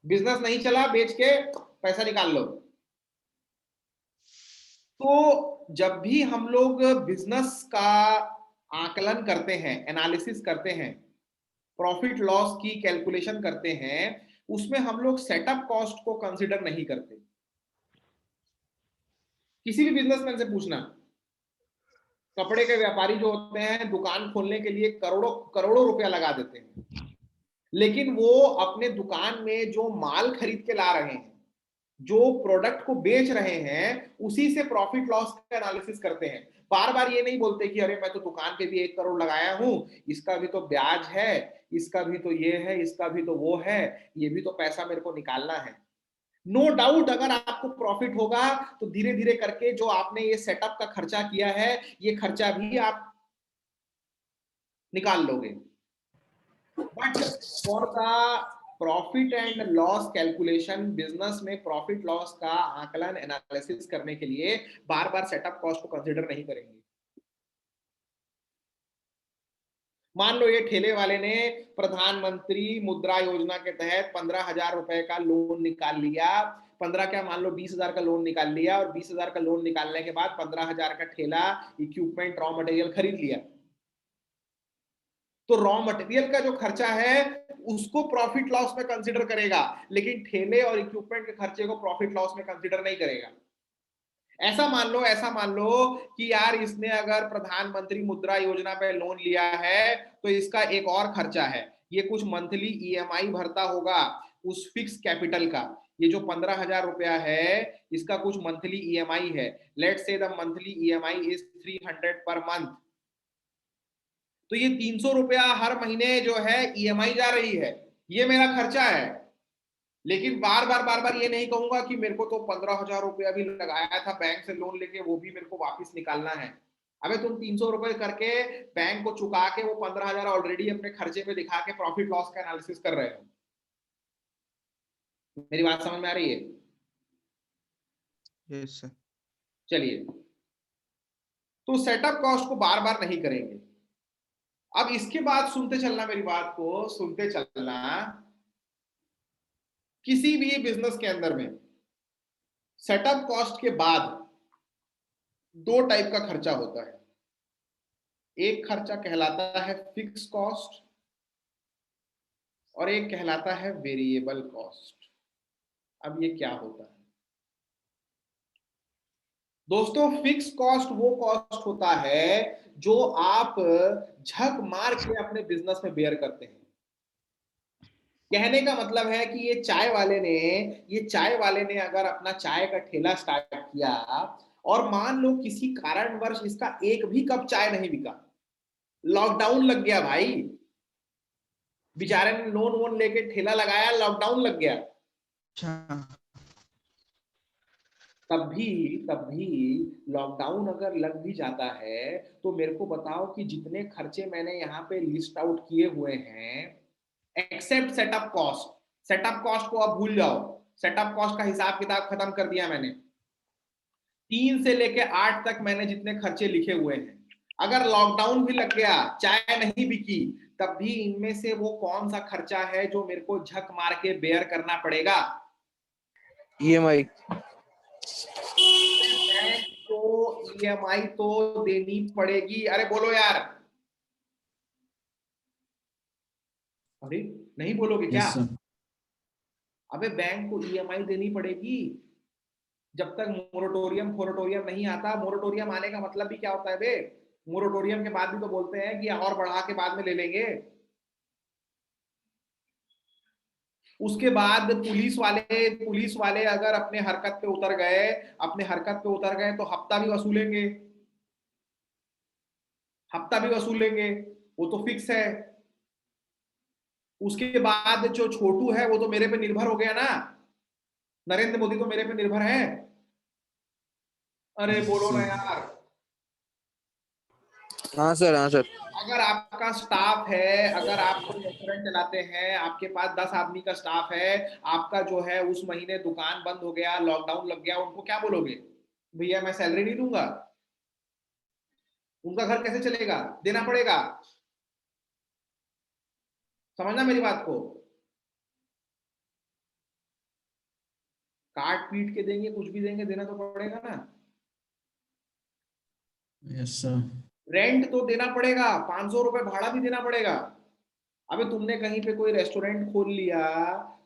बिजनेस नहीं चला, बेच के पैसा निकाल लो। तो जब भी हम लोग बिजनेस का आकलन करते हैं, एनालिसिस करते हैं, प्रॉफिट लॉस की कैलकुलेशन करते हैं, उसमें हम लोग सेटअप कॉस्ट को कंसीडर नहीं करते। किसी भी बिजनेसमैन से पूछना, कपड़े के व्यापारी जो होते हैं दुकान खोलने के लिए करोड़ों करोड़ों रुपया लगा देते हैं, लेकिन वो अपने दुकान में जो माल खरीद के ला रहे हैं, जो प्रोडक्ट को बेच रहे हैं, उसी से प्रॉफिट लॉस का एनालिसिस करते हैं। बार बार ये नहीं बोलते कि अरे मैं तो दुकान पे भी 1 करोड़ लगाया हूं, इसका भी तो ब्याज है, इसका भी तो ये है, इसका भी तो वो है, ये भी तो पैसा मेरे को निकालना है। नो डाउट अगर आपको प्रॉफिट होगा तो धीरे धीरे करके जो आपने ये सेटअप का खर्चा किया है, ये खर्चा भी आप निकाल लोगे। But for the profit and loss calculation, business में प्रॉफिट लॉस का आकलन एनालिसिस करने के लिए बार बार सेटअप कॉस्ट को कंसीडर नहीं करेंगे। मान लो ये ठेले वाले ने प्रधानमंत्री मुद्रा योजना के तहत 15,000 रुपए का लोन निकाल लिया, 15 क्या मान लो 20,000 का लोन निकाल लिया, और 20,000 का लोन निकालने के बाद 15,000 का ठेला, इक्विपमेंट, रॉ मटेरियल खरीद लिया। तो रॉ मटेरियल का जो खर्चा है उसको प्रॉफिट लॉस में कंसीडर करेगा, लेकिन ठेले और इक्विपमेंट के खर्चे को प्रॉफिट लॉस में कंसीडर नहीं करेगा। ऐसा मान लो कि यार इसने अगर प्रधानमंत्री मुद्रा योजना पे लोन लिया है तो इसका एक और खर्चा है, ये कुछ मंथली ईएमआई भरता होगा उस फिक्स कैपिटल का। ये जो 15,000 रुपया है इसका कुछ मंथली ईएमआई है, let's say the monthly EMI is 300 per month, तो ये 300 रुपया हर महीने जो है ईएमआई जा रही है, ये मेरा खर्चा है। लेकिन बार बार ये नहीं कहूंगा कि मेरे को तो 15,000 रुपया भी लगाया था बैंक से लोन लेके, वो भी मेरे को वापस निकालना है। अबे तुम 300 रुपए करके बैंक को चुका के वो 15,000 ऑलरेडी अपने खर्चे पे दिखा के प्रॉफिट लॉस का एनालिसिस कर रहे हो। मेरी बात समझ में आ रही है? Yes sir. चलिए, तो सेटअप कॉस्ट को बार बार नहीं करेंगे। अब इसके बाद सुनते चलना, मेरी बात को सुनते चलना। किसी भी बिजनेस के अंदर में सेटअप कॉस्ट के बाद दो टाइप का खर्चा होता है। एक खर्चा कहलाता है फिक्स कॉस्ट और एक कहलाता है वेरिएबल कॉस्ट। अब ये क्या होता है दोस्तों? फिक्स कॉस्ट वो कॉस्ट होता है जो आप झक मार के अपने बिजनेस में बेयर करते हैं। कहने का मतलब है कि ये चाय वाले ने अगर अपना चाय का ठेला स्टार्ट किया और मान लो किसी कारणवश इसका एक भी कप चाय नहीं बिका, लॉकडाउन लग गया भाई, बेचारे ने लोन वोन लेके ठेला लगाया, लॉकडाउन लग गया, अच्छा। तब भी लॉकडाउन अगर लग भी जाता है तो मेरे को बताओ कि जितने खर्चे मैंने यहाँ पे लिस्ट आउट किए हुए हैं, एक्सेप्ट सेटअप कॉस्ट को अब भूल जाओ, सेटअप कॉस्ट का हिसाब किताब खत्म कर दिया मैंने। 3 से लेके 8 तक मैंने जितने खर्चे लिखे हुए हैं, अगर लॉकडाउन भी लग गया, चाय नहीं बिकी, तब भी इनमें से वो कौन सा खर्चा है जो मेरे को झक मार के बेयर करना पड़ेगा? EMI। तो EMI तो देनी पड़ेगी। अरे बोलो यार, अरे नहीं बोलोगे क्या? Yes sir. अबे बैंक को EMI देनी पड़ेगी जब तक मोरेटोरियम नहीं आता। मोरेटोरियम आने का मतलब भी क्या होता है बे? मोरेटोरियम के बाद भी तो बोलते हैं कि और बढ़ा के बाद में ले लेंगे। उसके बाद पुलिस वाले अगर अपने हरकत पे उतर गए तो हफ्ता भी वसूलेंगे, वो तो फिक्स है। उसके बाद जो छोटू है वो तो मेरे पे निर्भर हो गया ना, नरेंद्र मोदी तो मेरे पे निर्भर है। अरे बोलो ना यार। हाँ सर, हाँ सर। अगर आपका स्टाफ है, अगर आप कोई रेस्टोरेंट चलाते हैं, आपके पास 10 आदमी का स्टाफ है, आपका जो है उस महीने दुकान बंद हो गया, लॉकडाउन लग गया, उनको क्या बोलोगे? भैया मैं सैलरी नहीं दूंगा। उनका घर कैसे चलेगा? देना पड़ेगा। समझना मेरी बात को। काट पीट के देंगे, कुछ भी देंगे, देना तो पड़ेगा ना। Yes sir. रेंट तो देना पड़ेगा, 500 रुपए भाड़ा भी देना पड़ेगा। अबे तुमने कहीं पे कोई रेस्टोरेंट खोल लिया,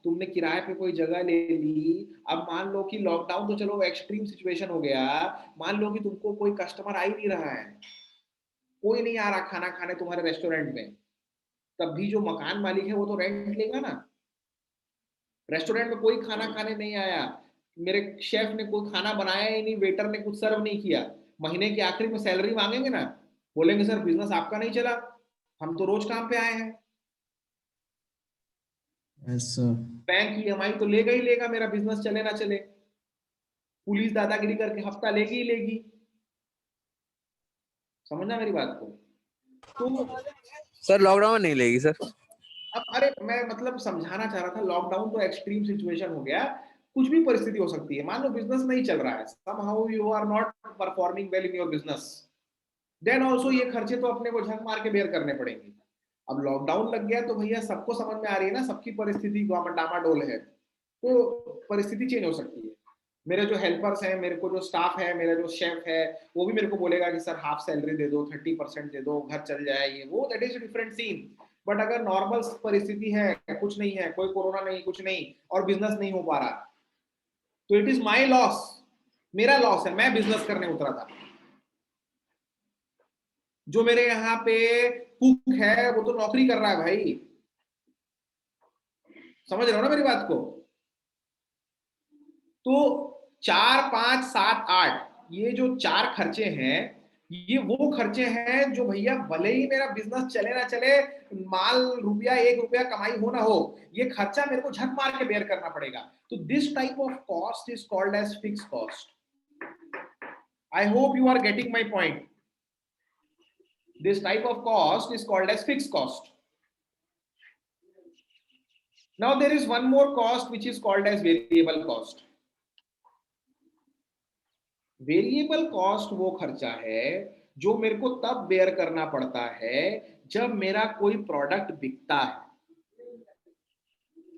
तुमने किराए पे कोई जगह ले ली, अब मान लो कि लॉकडाउन तो चलो एक्सट्रीम सिचुएशन हो गया, मान लो कि तुमको कोई कस्टमर आ ही नहीं रहा है, कोई नहीं आ रहा खाना खाने तुम्हारे रेस्टोरेंट में, तब भी जो मकान मालिक है वो तो रेंट लेगा ना। रेस्टोरेंट में कोई खाना खाने नहीं आया, मेरे शेफ ने कोई खाना बनाया ही नहीं, वेटर ने कुछ सर्व नहीं किया, महीने के आखिरी में सैलरी मांगेंगे ना, बोलेंगे सर बिजनेस आपका नहीं चला, हम तो रोज काम पे आए हैं। Yes sir. बैंक EMI तो लेगा ही लेगा, मेरा बिजनेस चले ना चले। पुलिस दादागिरी करके हफ्ता लेगी ही लेगी। समझना मेरी बात को। तो सर लॉकडाउन में नहीं लेगी सर। अब अरे मैं मतलब समझाना चाह रहा था, लॉकडाउन तो एक्सट्रीम सिचुएशन हो गया, कुछ भी परिस्थिति हो सकती है। मान लो बिजनेस नहीं चल रहा है, somehow you are not performing well in your business, then also ये खर्चे तो अपने को झक मार के बेयर करने पड़ेंगे। अब लॉकडाउन लग गया तो भैया सबको समझ में आ रही है ना, सबकी परिस्थिति डामाडोल है, तो परिस्थिति चेंज हो सकती है। मेरे जो हेल्पर्स हैं, मेरे को जो स्टाफ है, मेरा जो शेफ है, वो भी मेरे को बोलेगा कि सर हाफ सैलरी दे दो, 30% दे दो, घर चल जाए, ये वो, that is different scene. But अगर नॉर्मल परिस्थिति है, कुछ नहीं है, कोई कोरोना नहीं, कुछ नहीं, और बिजनेस नहीं हो पा रहा, तो इट इज माई लॉस, मेरा लॉस है। मैं बिजनेस करने उतरा था, जो मेरे यहाँ पे कुक है वो तो नौकरी कर रहा है भाई। समझ रहे हो ना मेरी बात को? तो 4, 5, 7, 8 ये जो 4 खर्चे हैं, ये वो खर्चे हैं जो भैया भले ही मेरा बिजनेस चले ना चले, माल रुपया 1 रुपया कमाई हो ना हो, ये खर्चा मेरे को झक मार के बेयर करना पड़ेगा। तो this type of cost is called as fix cost. I hope you are getting my point. This type of cost is called as fixed cost. Now there is one more cost which is called as variable cost. Variable cost वो खर्चा है जो मेरे को तब bear करना पड़ता है जब मेरा कोई प्रोडक्ट बिकता है।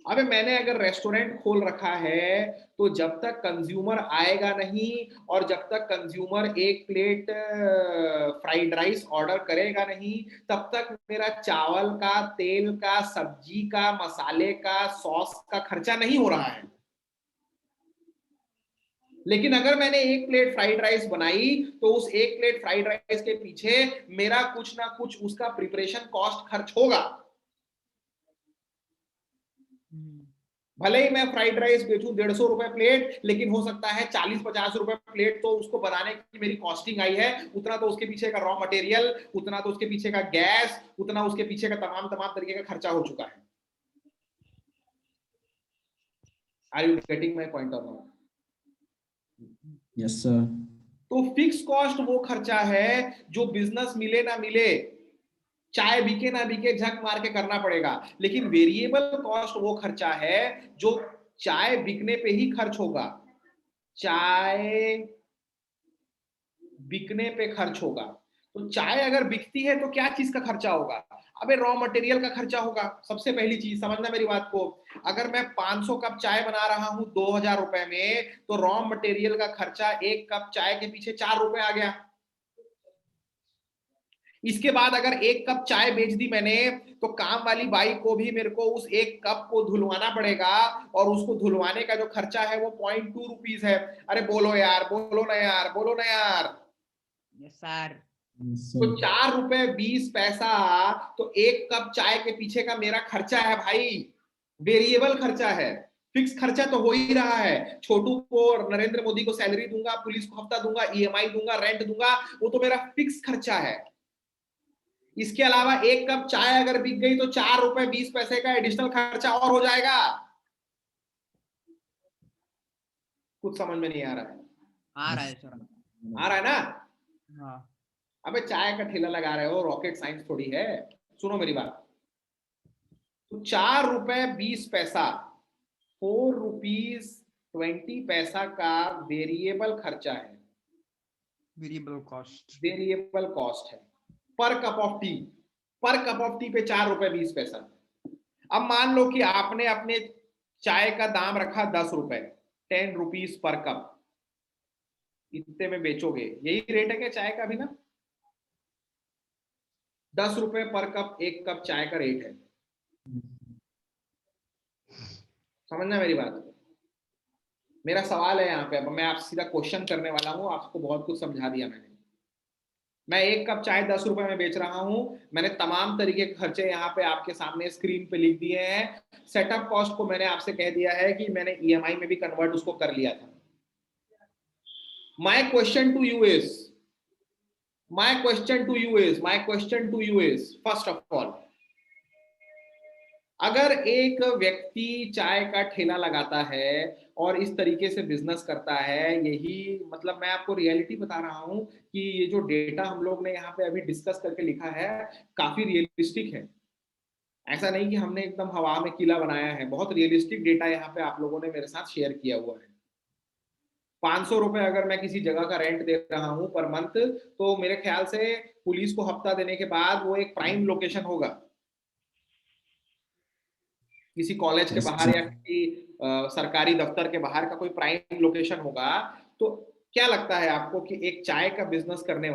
अबे मैंने अगर रेस्टोरेंट खोल रखा है तो जब तक कंज्यूमर आएगा नहीं और जब तक कंज्यूमर एक प्लेट फ्राइड राइस ऑर्डर करेगा नहीं तब तक मेरा चावल का, तेल का, सब्जी का, मसाले का, सॉस का खर्चा नहीं हो रहा है। लेकिन अगर मैंने एक प्लेट फ्राइड राइस बनाई तो उस एक प्लेट फ्राइड राइस के पीछे मेरा कुछ ना कुछ उसका प्रिपरेशन कॉस्ट खर्च होगा। भले ही मैं फ्राइड राइस बेचूं 150 रुपए प्लेट, लेकिन हो सकता है 40-50 रुपए प्लेट तो उसको बनाने की मेरी कॉस्टिंग आई है, उतना तो उसके पीछे का रॉ मटेरियल, उतना तो उसके पीछे का गैस, उतना उसके पीछे का तमाम तरीके का खर्चा हो चुका है। Are you getting my point और नॉट? Yes sir. तो फिक्स कॉस्ट वो खर्चा है जो बिजनेस मिले ना मिले, चाय बिके ना बिके, झक मार के करना पड़ेगा। लेकिन वेरिएबल कॉस्ट वो खर्चा है जो चाय बिकने पे ही खर्च होगा, चाय बिकने पे खर्च होगा। तो चाय अगर बिकती है तो क्या चीज का खर्चा होगा? अबे रॉ मटेरियल का खर्चा होगा। सबसे पहली चीज समझना मेरी बात को, अगर मैं 500 कप चाय बना रहा हूं 2000 रुपए में, तो रॉ मटेरियल का खर्चा एक कप चाय के पीछे 4 रुपए आ गया। इसके बाद अगर एक कप चाय बेच दी मैंने तो काम वाली बाई को भी मेरे को उस एक कप को धुलवाना पड़ेगा और उसको धुलवाने का जो खर्चा है वो 0.2 रुपीज है। अरे बोलो यार, बोलो ना यार, बोलो ना यार। Yes sir. तो 4 रुपए 20 पैसा तो एक कप चाय के पीछे का मेरा खर्चा है भाई, वेरिएबल खर्चा है। फिक्स खर्चा तो हो ही रहा है, छोटू को, नरेंद्र मोदी को सैलरी दूंगा, पुलिस को हफ्ता दूंगा, ईएमआई दूंगा, रेंट दूंगा, वो तो मेरा फिक्स खर्चा है। इसके अलावा एक कप चाय अगर बिक गई तो 4 रुपए 20 पैसे का एडिशनल खर्चा और हो जाएगा। कुछ समझ में नहीं आ रहा है? आ रहा है सर। आ रहा है ना? हाँ। अबे चाय का ठेला लगा रहे हो, रॉकेट साइंस थोड़ी है। सुनो मेरी बात, तो 4 रुपए 20 पैसा, 4 रुपीज 20 पैसा का वेरिएबल खर्चा है, वेरिएबल कॉस्ट। वेरिएबल कॉस्ट है पर कप ऑफ टी। पर कप ऑफ टी पे 4 रुपए 20 पैसा। अब मान लो कि आपने अपने चाय का दाम रखा 10 रुपए, 10 रुपीज पर कप, इतने में बेचोगे। यही रेट है क्या चाय का भी ना? 10 रुपए पर कप एक कप चाय का रेट है। समझना मेरी बात को? मेरा सवाल है यहाँ पे, अब मैं आपसे सीधा क्वेश्चन करने वाला हूँ। आपको बहुत कुछ समझा दिया मैंने। मैं एक कप चाय 10 रुपए में बेच रहा हूं, मैंने तमाम तरीके के खर्चे यहाँ पे आपके सामने स्क्रीन पे लिख दिए हैं। सेटअप कॉस्ट को मैंने आपसे कह दिया है कि मैंने ईएमआई में भी कन्वर्ट उसको कर लिया था। My question to you is, first of all, अगर एक व्यक्ति चाय का ठेला लगाता है और इस तरीके से बिजनेस करता है, यही मतलब मैं आपको रियलिटी बता रहा हूं कि ये जो डेटा हम लोग ने यहाँ पे अभी डिस्कस करके लिखा है काफी रियलिस्टिक है। ऐसा नहीं कि हमने एकदम हवा में किला बनाया है, बहुत रियलिस्टिक डेटा यहाँ पे आप लोगों ने मेरे साथ शेयर किया हुआ है। 500 रुपए अगर मैं किसी जगह का रेंट दे रहा हूं पर मंथ, तो मेरे ख्याल से पुलिस को हफ्ता देने के बाद वो एक प्राइम लोकेशन होगा, किसी कॉलेज के बाहर या किसी सरकारी दफ्तर के बाहर का कोई प्राइम लोकेशन होगा। तो क्या लगता है आपको कि एक चाय का बिजनेस करने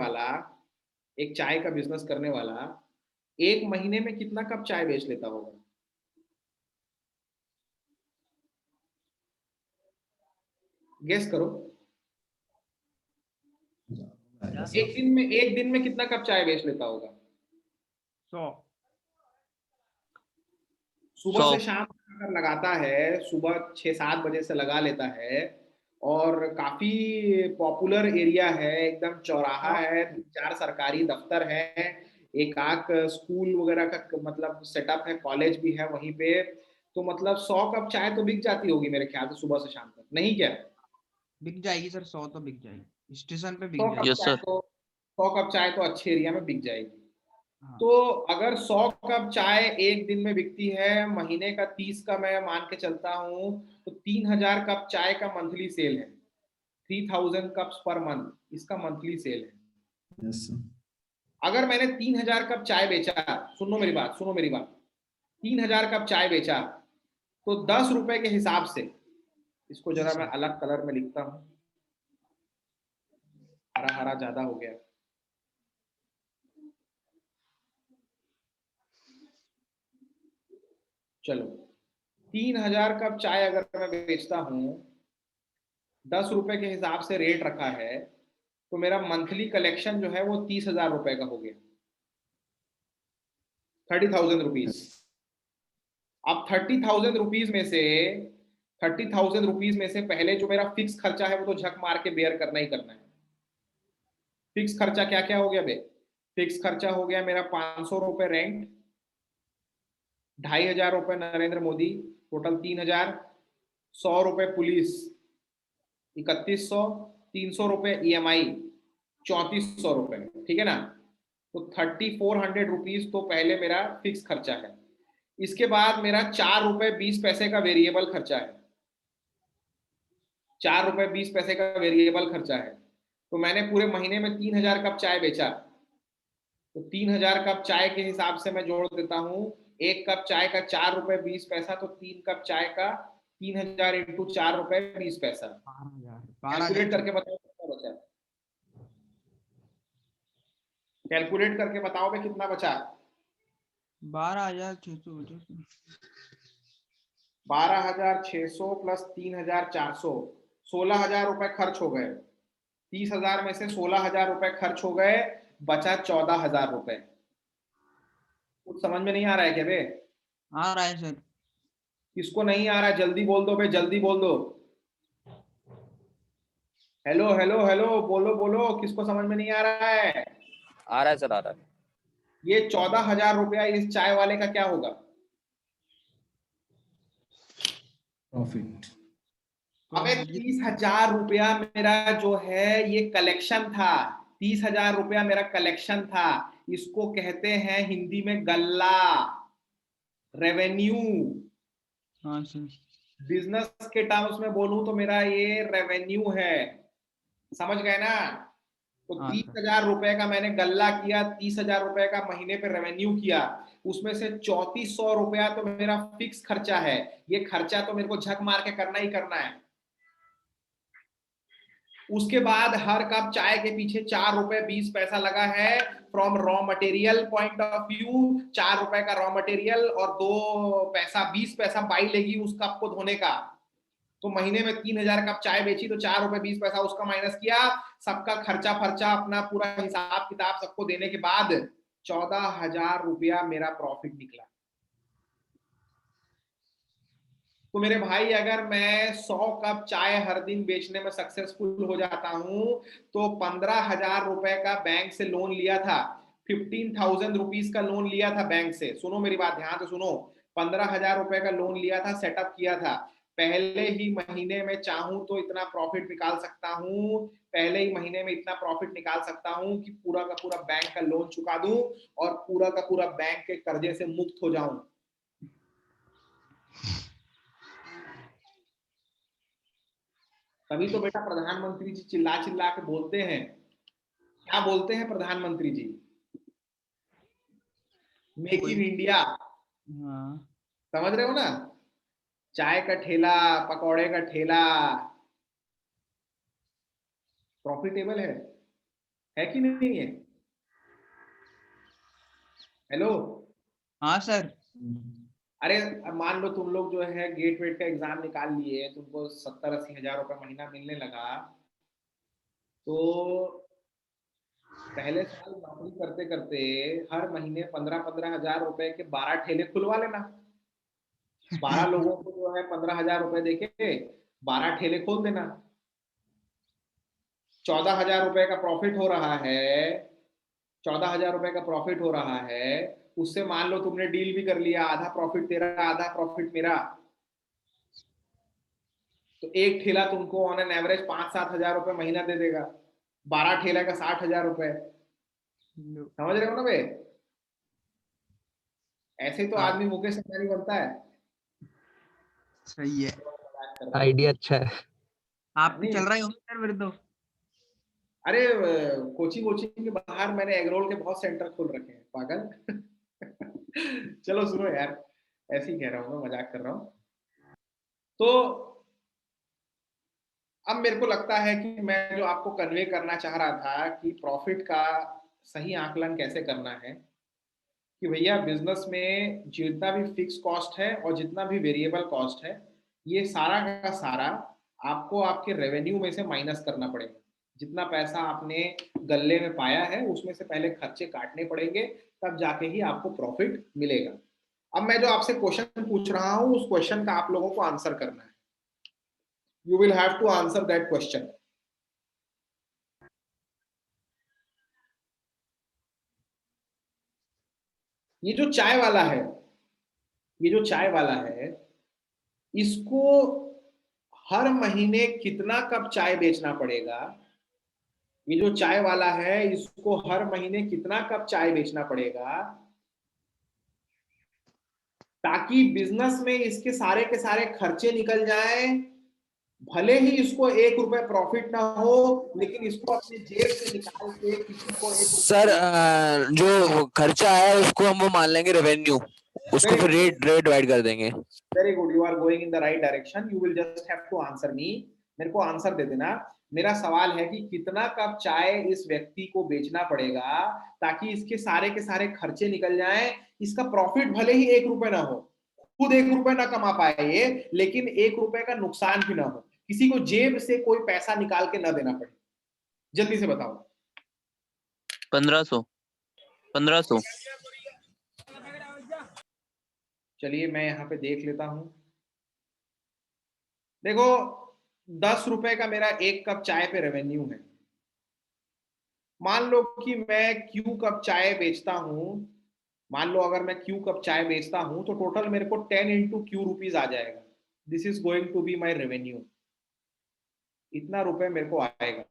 वाला एक महीने में कितना कप चाय बेच लेता होगा? गेस करो। एक दिन में कितना कप चाय बेच लेता होगा? 100। सुबह से शाम अगर लगाता है, सुबह 6-7 बजे से लगा लेता है और काफी पॉपुलर एरिया है, एकदम चौराहा है, 4 सरकारी दफ्तर है, एक आध स्कूल वगैरह का मतलब सेटअप है, कॉलेज भी है वहीं पे, तो मतलब 100 कप चाय तो बिक जाती होगी मेरे ख्याल से सुबह से शाम तक, नहीं क्या? बिक जाएगी सर, 100 तो बिक जाएगी, स्टेशन पे बिक 100 जाएगी। कप चाय तो 100 कप चाय तो अच्छे एरिया में बिक जाएगी। हाँ। तो अगर 100 कप चाय एक दिन में बिकती है, महीने का 30 का मैं मान के चलता हूं, तो 3000 कप चाय का मंथली सेल है। 3000 कप्स पर मंथ इसका मंथली सेल है। Yes sir. अगर मैंने 3000 कप चाय बेचा, सुनो मेरी बात, सुनो मेरी बात, 3000 कप चाय बेचा, तो 10 रुपए के हिसाब से, इसको जरा मैं अलग कलर में लिखता हूं, हरा हरा ज्यादा हो गया। चलो, 3000 कप चाय अगर मैं बेचता हूं, 10 रुपए के हिसाब से रेट रखा है, तो मेरा मंथली कलेक्शन जो है वो 30,000 रुपए का हो गया, 30,000 रुपीज। अब 30,000 रुपीज में से 30,000 रुपीज में से पहले जो मेरा फिक्स खर्चा है वो तो झक मार के बेयर करना ही करना है। फिक्स खर्चा क्या क्या हो गया बे? फिक्स खर्चा हो गया मेरा 500 रुपए रेंट, 2,500 रुपए नरेंद्र मोदी, टोटल 3,000, 100 रुपए पुलिस 3,100, 300 रुपए EMI 3,400 रुपए, ठीक है ना? तो 3,400 रुपीज तो पहले मेरा फिक्स खर्चा है। इसके बाद मेरा 4 रुपए 20 पैसे का वेरिएबल खर्चा है, 4 रुपए 20 पैसे का वेरिएबल खर्चा है। तो मैंने पूरे महीने में 3,000 कप चाय बेचा, तो 3,000 कप चाय के हिसाब से मैं जोड़ देता हूं, एक कप चाय का 4 रुपए 20 पैसा, तो 3 कप चाय का 3,000 इंटू 4 रुपए 20 पैसा। 12,000 कैलकुलेट करके बताओ कितना बचा, कैलकुलेट करके बताओ भाई कितना बचा। 12,600 12,600 प्लस 3,400, 16,000 रुपए खर्च हो गए। 30,000 में से 16,000 रुपए खर्च हो गए, बचा 14,000 रुपए। कुछ समझ में नहीं आ रहा है क्या बे? आ रहा है सर। किसको नहीं आ रहा है जल्दी बोल दो बे, जल्दी बोल दो। हेलो हेलो हेलो, बोलो बोलो, किसको समझ में नहीं आ रहा है? आ रहा है सर, आ रहा है। ये 14,000 रुपया इस चाय वाले का क्या होगा? प्रॉफिट। अबे 30,000 रुपया मेरा जो है ये कलेक्शन था, 30,000 रुपया मेरा कलेक्शन था। इसको कहते हैं हिंदी में गल्ला, रेवेन्यू। हाँ सर। बिजनेस के टर्म्स में बोलूं तो मेरा ये रेवेन्यू है, समझ गए ना? तो हाँ, 30,000 रुपए का मैंने गल्ला किया, 30,000 रुपए का महीने पे रेवेन्यू किया, उसमें से 3,400 रुपया तो मेरा फिक्स खर्चा है। ये खर्चा तो मेरे को झक मार के करना ही करना है। उसके बाद हर कप चाय के पीछे 4 रुपए 20 पैसा लगा है, from raw material point of view. 4 रुपए का रॉ मटेरियल और 2 पैसा 20 पैसा बाई लेगी उस कप को धोने का। तो महीने में 3,000 कप चाय बेची, तो 4 रुपए 20 पैसा उसका माइनस किया, सबका खर्चा फर्चा अपना पूरा हिसाब किताब सबको देने के बाद 14,000 रुपया मेरा प्रॉफिट निकला। तो मेरे भाई अगर मैं 100 कप चाय हर दिन बेचने में सक्सेसफुल हो जाता हूं, तो 15,000 रुपए का बैंक से लोन लिया था, 15,000 रुपीज का लोन लिया था बैंक से। सुनो मेरी बात ध्यान से सुनो, 15,000 रुपए का लोन लिया था, सेटअप किया था। पहले ही महीने में चाहूं तो इतना प्रॉफिट निकाल सकता हूं, पहले ही महीने में इतना प्रॉफिट निकाल सकता हूं कि पूरा का पूरा बैंक का लोन चुका दूं और पूरा का पूरा बैंक के कर्जे से मुक्त हो जाऊं। तभी तो बेटा प्रधानमंत्री जी चिल्ला चिल्ला के बोलते हैं, क्या बोलते हैं प्रधानमंत्री जी? Make in India. हाँ। समझ रहे हो ना? चाय का ठेला, पकौड़े का ठेला प्रॉफिटेबल है कि नहीं है? हेलो। हाँ सर। अरे मान लो तुम लोग जो है गेट वेट का एग्जाम निकाल लिए, तुमको 70-80 हजार रुपए महीना मिलने लगा, तो पहले साल नौकरी करते करते हर महीने 15-15 हजार रुपए के 12 ठेले खुलवा लेना। 12 लोगों को जो है 15,000 रुपए देके 12 ठेले खोल देना। 14,000 रुपए का प्रॉफिट हो रहा है, 14,000 रुपए का प्रॉफिट हो रहा है। उससे मान लो तुमने डील भी कर लिया, आधा प्रॉफिट तेरा आधा प्रॉफिट मेरा, तो एक ठेला तुमको ऑन एन एवरेज 5-7 हजार रुपए महीना दे देगा, 12 ठेला का 60,000 रुपए। समझ रहे हो ना बे? ऐसे तो हाँ। आदमी मुकेश अंबानी बनता है। सही है, मजाक कर रहा हूँ। आइडिया अच्छा है। आप भी नहीं, चल रहे होंगे यार मेरे तो। अरे कोचिंग कोचिंग के बाहर मैंने एग रोल के बहुत सेंटर खोल रखे हैं पागल। चलो सुनो यार, ऐसे ही कह रहा हूँ, मैं मजाक कर रहा हूँ। तो अब मेरे को लगता है कि मैं जो आपको कन्वे करना चाह रहा था कि प्रॉफिट का सही आकलन कैसे करना है, कि भैया बिजनेस में जितना भी फिक्स कॉस्ट है और जितना भी वेरिएबल कॉस्ट है, ये सारा का सारा आपको आपके रेवेन्यू में से माइनस करना पड़ेगा। जितना पैसा आपने गल्ले में पाया है उसमें से पहले खर्चे काटने पड़ेंगे, तब जाके ही आपको प्रॉफिट मिलेगा। अब मैं जो आपसे क्वेश्चन पूछ रहा हूं उस क्वेश्चन का आप लोगों को आंसर करना है। You will have to answer that question. ये जो चाय वाला है, ये जो चाय वाला है, इसको हर महीने कितना कप चाय बेचना पड़ेगा? ये जो चाय वाला है इसको हर महीने कितना कप चाय बेचना पड़ेगा ताकि बिजनेस में इसके सारे के सारे खर्चे निकल जाएं? भले ही इसको 1 रुपए प्रॉफिट ना हो, लेकिन इसको अपने जेब से निकाल के किसी को 1 सर रुपए। जो खर्चा है उसको हम वो मान लेंगे रेवेन्यू, उसको फिर रेट रेट डिवाइड कर देंगे। Very good, you are going in the right direction. You will just have to answer me. मेरे को आंसर दे देना। मेरा सवाल है कि कितना कप चाय इस व्यक्ति को बेचना पड़ेगा ताकि इसके सारे के सारे खर्चे निकल जाएं, इसका प्रॉफिट भले ही 1 रुपए ना हो, खुद 1 रुपए ना कमा पाए ये, लेकिन 1 रुपए का नुकसान भी ना हो, किसी को जेब से कोई पैसा निकाल के ना देना पड़े। जल्दी से बताओ। 1500 चलिए मैं यहाँ पे देख लेता हूं। देखो 10 रुपए का मेरा 1 कप चाय पे रेवेन्यू है। मान लो कि मैं क्यू कप चाय बेचता हूं, मान लो अगर मैं क्यू कप चाय बेचता हूं तो टोटल मेरे को 10 इंटू क्यू रुपीज आ जाएगा। This is going to be my revenue. इतना रुपए मेरे को आएगा।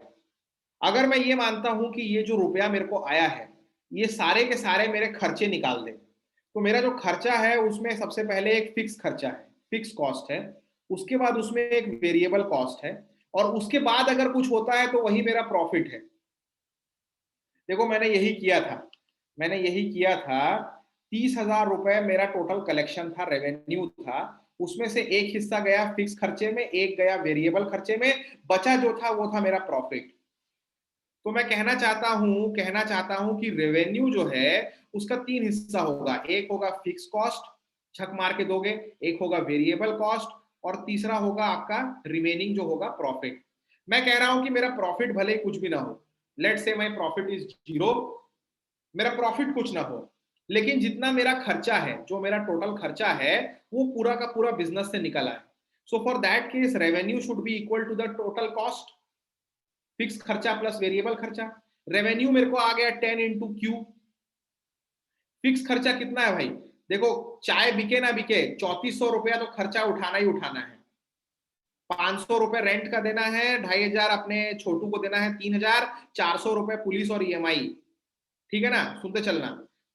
अगर मैं ये मानता हूं कि ये जो रुपया मेरे को आया है ये सारे के सारे मेरे खर्चे निकाल दे, तो मेरा जो खर्चा है उसमें सबसे पहले एक फिक्स खर्चा है, फिक्स कॉस्ट है, उसके बाद उसमें एक वेरिएबल कॉस्ट है, और उसके बाद अगर कुछ होता है तो वही मेरा प्रॉफिट है। देखो मैंने यही किया था, 30,000 रुपए मेरा टोटल कलेक्शन था, रेवेन्यू था। उसमें से एक हिस्सा गया फिक्स खर्चे में, एक गया वेरिएबल खर्चे में, बचा जो था वो था मेरा प्रॉफिट। तो मैं कहना चाहता हूं कि रेवेन्यू जो है उसका 3 हिस्सा होगा। एक होगा फिक्स कॉस्ट, छक मार के दोगे, एक होगा वेरिएबल कॉस्ट, और तीसरा होगा आपका रिमेनिंग जो होगा प्रॉफिट। मैं कह रहा हूं कि मेरा प्रॉफिट भले कुछ भी ना हो, लेट से माय प्रॉफिट इज 0, मेरा प्रॉफिट कुछ ना हो, लेकिन जितना मेरा खर्चा है, जो मेरा टोटल खर्चा है वो पूरा का पूरा बिजनेस से निकल आए। So for that case revenue should be equal to the total cost, fix खर्चा प्लस वेरिएबल खर्चा। रेवेन्यू मेरे को आ गया 10 इंटू क्यू। फिक्स खर्चा कितना है भाई? देखो चाय बिके ना बिके 3400 रुपया तो खर्चा उठाना ही उठाना है। 500 रुपए रेंट का देना है, 2500 अपने छोटू को देना है, 3000, 400 रुपए पुलिस और ईएमआई। ठीक है ना, सुनते चलना।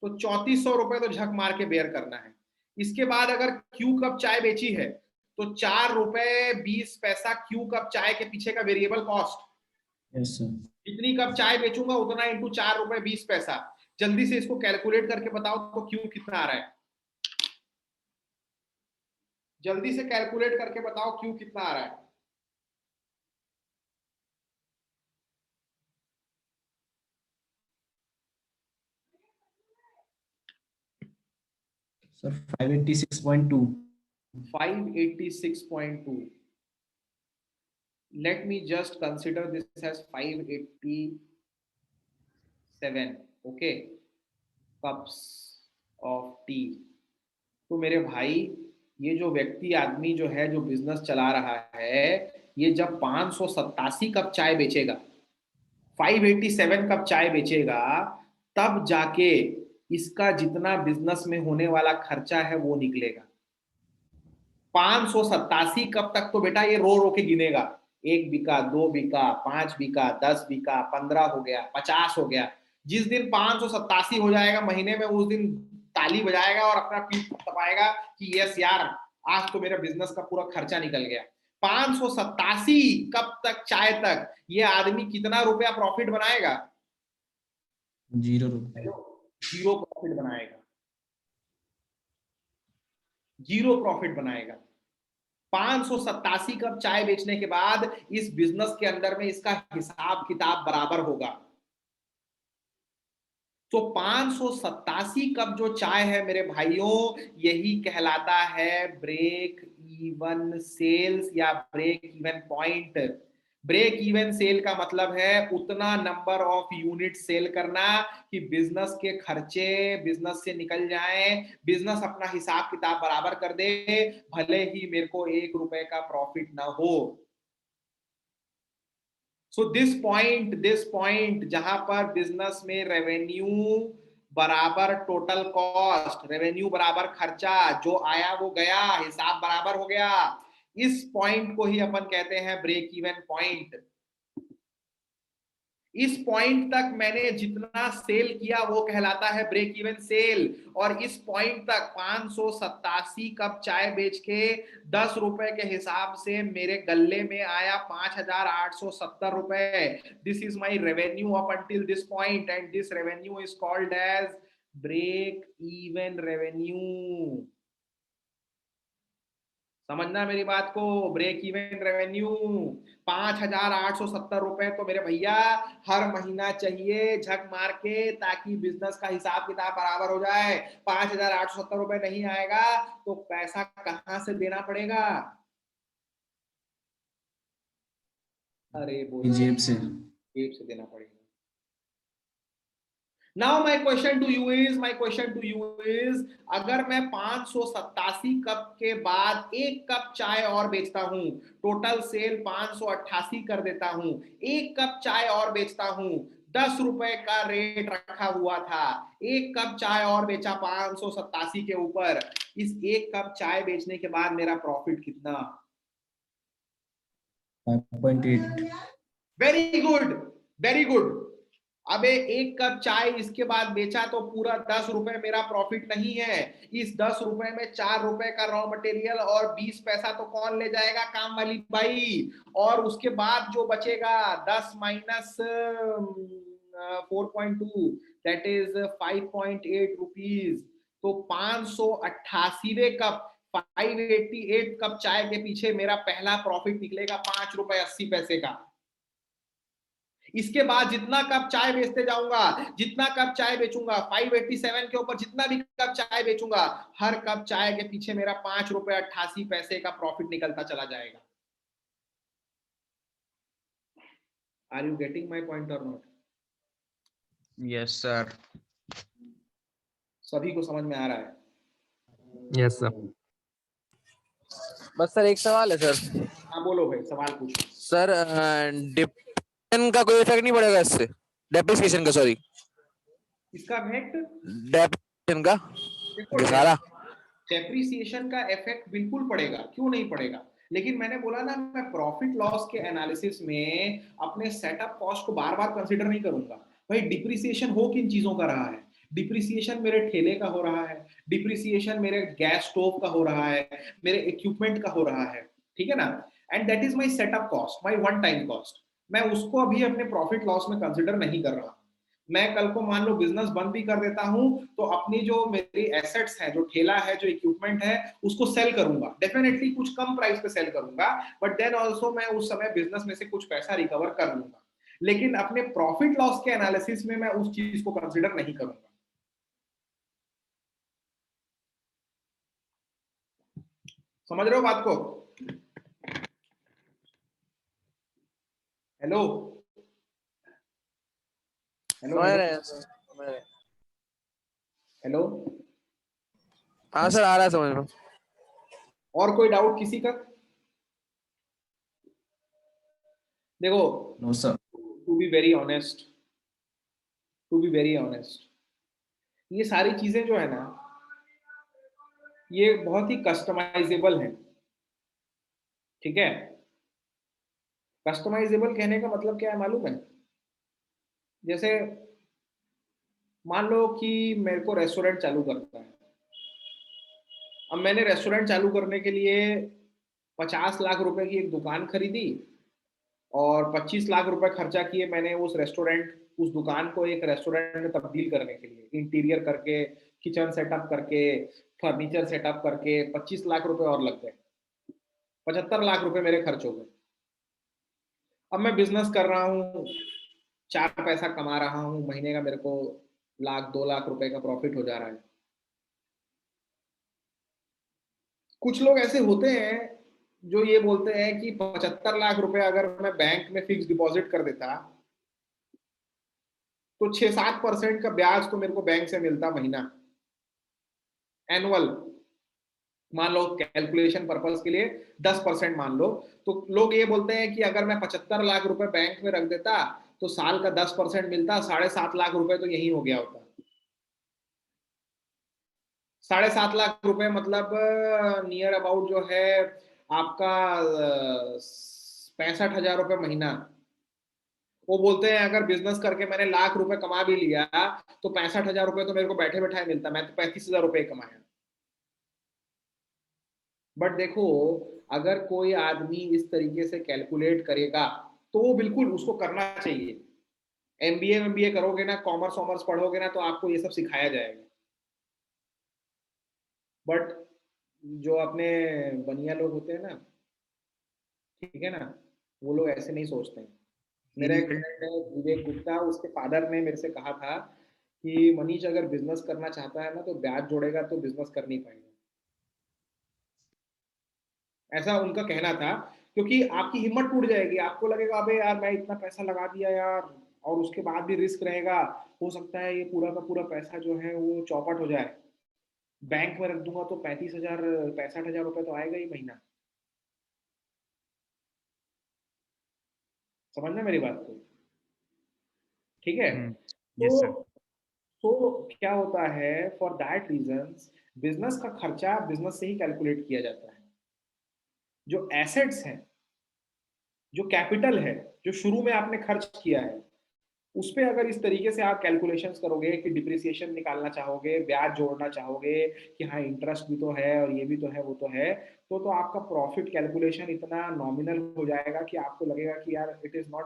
तो 3400 रुपए तो झक मार के बेयर करना है। इसके बाद अगर क्यू कप चाय बेची है तो 4 रुपए 20 पैसा क्यू कप चाय के पीछे का वेरिएबल कॉस्ट। Yes sir. जितनी कप चाय बेचूंगा उतना इंटू 4 रुपए 20 पैसा। जल्दी से इसको कैलकुलेट करके बताओ तो क्यू कितना आ रहा है? जल्दी से कैलकुलेट करके बताओ क्यू कितना आ रहा है? Sir 586.2। 586.2. Let me just consider this as 587, okay, cups of tea. तो मेरे भाई ये जो व्यक्ति आदमी जो है जो बिजनेस चला रहा है, ये जब 587 कप चाय बेचेगा, 587 कप चाय बेचेगा, तब जाके इसका जितना बिजनेस में होने वाला खर्चा है वो निकलेगा। 587 कप तक तो बेटा ये रो रो के गिनेगा, 1 बिका, 2 बिका, 5 बिका, 10 बिका, 15 हो गया, 50 हो गया। जिस दिन 587 हो जाएगा महीने में, उस दिन ताली बजाएगा और अपना पीठ तपाएगा कि यस यार आज तो मेरा बिजनेस का पूरा खर्चा निकल गया। 587 कब तक चाय तक ये आदमी कितना रुपया प्रॉफिट बनाएगा? 0 रुपए। 0 प्रॉफिट बनाएगा, 0 प्रॉफिट बनाएगा। 587 कप चाय बेचने के बाद इस बिजनेस के अंदर में इसका हिसाब किताब बराबर होगा। तो 587 कप जो चाय है मेरे भाइयों, यही कहलाता है ब्रेक इवन सेल्स या break even point. Break even sale का मतलब है उतना नंबर ऑफ यूनिट सेल करना कि बिजनेस के खर्चे बिजनेस से निकल जाएं, बिजनेस अपना हिसाब किताब बराबर कर दे, भले ही मेरे को 1 रुपए का प्रॉफिट ना हो। सो दिस पॉइंट जहां पर बिजनेस में रेवेन्यू बराबर टोटल कॉस्ट, रेवेन्यू बराबर खर्चा, जो आया वो गया, हिसाब बराबर हो गया, इस पॉइंट को ही अपन कहते हैं ब्रेक इवन पॉइंट। इस पॉइंट तक मैंने जितना सेल किया वो कहलाता है ब्रेक इवन सेल, और इस पॉइंट तक 587 कप चाय बेच के 10 रुपए के हिसाब से मेरे गल्ले में आया 5,870 रुपए। This is my revenue up until this point and this revenue is called as break even revenue. समझना मेरी बात को, ब्रेक इवन रेवेन्यू 5,870 रुपए तो मेरे भैया हर महीना चाहिए झक मार के, ताकि बिजनेस का हिसाब किताब बराबर हो जाए। 5,870 रुपए नहीं आएगा तो पैसा कहां से देना पड़ेगा? अरे बोलो, जेब से। जेब से देना पड़ेगा। Now my question to you is, अगर मैं 587 कप के बाद 1 कप चाय और बेचता हूं, टोटल सेल 588 कर देता हूं, 1 कप चाय और बेचता हूं, 10 रुपए का रेट रखा हुआ था, 1 कप चाय और बेचा 587 के ऊपर, इस 1 कप चाय बेचने के बाद मेरा प्रॉफिट कितना? 5.8। Very good, very good. अबे 1 कप चाय इसके बाद बेचा तो पूरा 10 रुपए मेरा प्रॉफिट नहीं है। इस 10 रुपए में 4 रुपए का रॉ मटेरियल और 20 पैसा तो कौन ले जाएगा? काम वाली बाई। और उसके बाद जो बचेगा 10 माइनस 4.2 दैट इज 5.8 रुपीज। तो 588वें कप 588 कप चाय के पीछे मेरा पहला प्रॉफिट निकलेगा 5 रुपए 80 पैसे का। इसके बाद जितना कप चाय बेचते जाऊंगा, जितना कप चाय बेचूंगा, 587 के ऊपर जितना भी कप चाय बेचूंगा, हर कप चाय के पीछे मेरा 5 रुपए 88 पैसे का प्रॉफिट निकलता चला जाएगा। Are you getting my point और नॉट? Yes sir. सभी को समझ में आ रहा है? Yes, sir. बस सर एक सवाल है सर। हाँ बोलो भाई, सवाल पूछो। सर डिप्रेशन का कोई इफेक्ट नहीं पड़ेगा इससे? डेप्रिसिएशन का, सॉरी, इसका इफेक्ट, डेप्रिसिएशन का देखो सारा डेप्रिसिएशन का इफेक्ट बिल्कुल पड़ेगा, क्यों नहीं पड़ेगा? लेकिन मैंने बोला ना, मैं प्रॉफिट लॉस के एनालिसिस में अपने सेटअप कॉस्ट को बार बार कंसीडर नहीं करूंगा। भाई डिप्रिसिएशन हो किन चीजों का रहा है? डिप्रिसिएशन मेरे ठेले का हो रहा है, डिप्रिसिएशन मेरे गैस स्टोव का हो रहा है, मेरे इक्विपमेंट का हो रहा है, ठीक है ना? And that is my setup cost, my one time cost. मैं उसको अभी अपने प्रॉफिट लॉस में कंसिडर नहीं कर रहा। मैं कल को मान लो बिजनेस बंद भी कर देता हूं तो अपनी जो मेरी एसेट्स है, जो ठेला है, जो इक्विपमेंट है, उसको सेल करूंगा। डेफिनेटली कुछ कम प्राइस पे सेल करूंगा, बट देन ऑल्सो मैं उस समय बिजनेस में से कुछ पैसा रिकवर कर लूंगा। लेकिन अपने प्रॉफिट लॉस के एनालिसिस में मैं उस चीज को कंसिडर नहीं करूंगा। समझ रहे हो बात को? Hello hello hello. हाँ सर, आ रहा है समझ में। और कोई डाउट किसी का? देखो, no sir. To be very honest, ये सारी चीजें जो है ना, ये बहुत ही कस्टमाइजेबल है, ठीक है? कस्टमाइजेबल कहने का मतलब क्या है मालूम है? जैसे मान लो कि मेरे को रेस्टोरेंट चालू करना है। अब मैंने रेस्टोरेंट चालू करने के लिए 50 लाख रुपए की एक दुकान खरीदी और 25 लाख रुपए खर्चा किए मैंने उस दुकान को एक रेस्टोरेंट में तब्दील करने के लिए, इंटीरियर करके, किचन सेटअप करके, फर्नीचर सेटअप करके 25 लाख रुपए और लग गए। 75 लाख रुपए मेरे खर्च हो गए। अब मैं बिजनेस कर रहा हूँ, 4 पैसा कमा रहा हूँ, महीने का मेरे को 1 लाख 2 लाख रुपए का प्रॉफिट हो जा रहा है। कुछ लोग ऐसे होते हैं जो ये बोलते हैं कि 75 लाख रुपए अगर मैं बैंक में फिक्स डिपॉजिट कर देता तो 6-7% का ब्याज तो मेरे को बैंक से मिलता महीना, एनुअल। मान लो कैलकुलेशन पर्पस के लिए 10% मान लो, तो लोग ये बोलते हैं कि अगर मैं 75 लाख रुपए बैंक में रख देता तो साल का 10% मिलता, 7.5 लाख रुपए तो यही हो गया होता। 7.5 लाख रुपए मतलब नियर अबाउट जो है आपका 65,000 रुपए महीना। वो बोलते हैं अगर बिजनेस करके मैंने लाख रुपए कमा भी लिया तो 65,000 रुपए तो मेरे को बैठे बैठाए मिलता, मैं तो 35,000 रुपए कमाया। बट देखो, अगर कोई आदमी इस तरीके से कैलकुलेट करेगा तो वो बिल्कुल उसको करना चाहिए। एमबीए करोगे ना, कॉमर्स पढ़ोगे ना, तो आपको ये सब सिखाया जाएगा। बट जो अपने बनिया लोग होते हैं ना, ठीक है ना, वो लोग ऐसे नहीं सोचते हैं। मेरा एक फ्रेंड है विवेक गुप्ता, उसके फादर ने मेरे से कहा था कि मनीष अगर बिजनेस करना चाहता है ना तो ब्याज जोड़ेगा तो बिजनेस कर नहीं पाएगा, ऐसा उनका कहना था। क्योंकि आपकी हिम्मत टूट जाएगी, आपको लगेगा अबे यार मैं इतना पैसा लगा दिया यार, और उसके बाद भी रिस्क रहेगा, हो सकता है ये पूरा का पूरा पैसा जो है वो चौपट हो जाए। बैंक में रख दूंगा तो 35,000 65,000 रुपए तो आएगा ही महीना। समझना मेरी बात को, ठीक है? Yes sir. तो क्या होता है, फॉर दैट रीजन बिजनेस का खर्चा बिजनेस से ही कैलकुलेट किया जाता है। जो एसेट्स हैं, जो कैपिटल है, जो शुरू में आपने खर्च किया है, उस पे अगर इस तरीके से आप कैलकुलेशंस करोगे कि डिप्रिसिएशन निकालना चाहोगे, ब्याज जोड़ना चाहोगे कि हाँ इंटरेस्ट भी तो है और ये भी तो है वो तो है, तो आपका प्रॉफिट कैलकुलेशन इतना नॉमिनल हो जाएगा कि आपको लगेगा कि यार it is not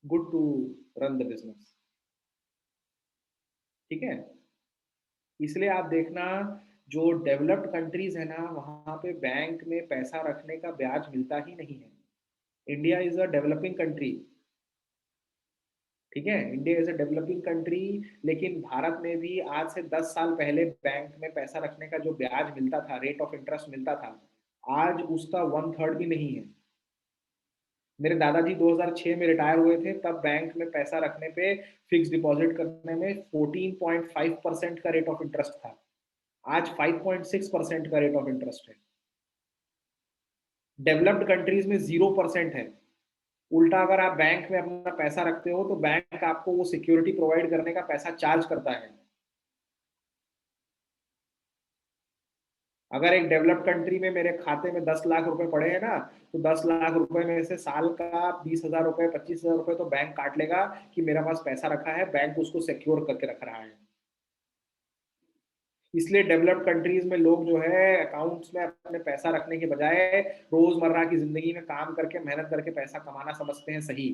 good to run the business. ठीक है? इसलिए आप देखना, जो डेवलप्ड कंट्रीज है ना, वहां पे बैंक में पैसा रखने का ब्याज मिलता ही नहीं है। India is a developing country, ठीक है, India is a developing country, लेकिन भारत में भी आज से 10 साल पहले बैंक में पैसा रखने का जो ब्याज मिलता था, रेट ऑफ इंटरेस्ट मिलता था, आज उसका 1/3 भी नहीं है। मेरे दादाजी 2006 में रिटायर हुए थे, तब बैंक में पैसा रखने पे, फिक्स डिपॉजिट करने में 14.5% का रेट ऑफ इंटरेस्ट था, आज 5.6% का रेट ऑफ इंटरेस्ट है। डेवलप्ड कंट्रीज में 0% है। उल्टा अगर आप बैंक में अपना पैसा रखते हो तो बैंक आपको वो सिक्योरिटी प्रोवाइड करने का पैसा चार्ज करता है। अगर एक डेवलप्ड कंट्री में मेरे खाते में 10 लाख रुपए पड़े हैं ना, तो 10 लाख रुपए में से साल का 20,000 रुपए 25,000 रुपए तो बैंक काट लेगा कि मेरा पास पैसा रखा है, बैंक उसको सिक्योर करके रख रहा है। इसलिए डेवलप्ड कंट्रीज में लोग जो है अकाउंट्स में अपने पैसा रखने के बजाय रोजमर्रा की जिंदगी में काम करके, मेहनत करके पैसा कमाना समझते हैं सही।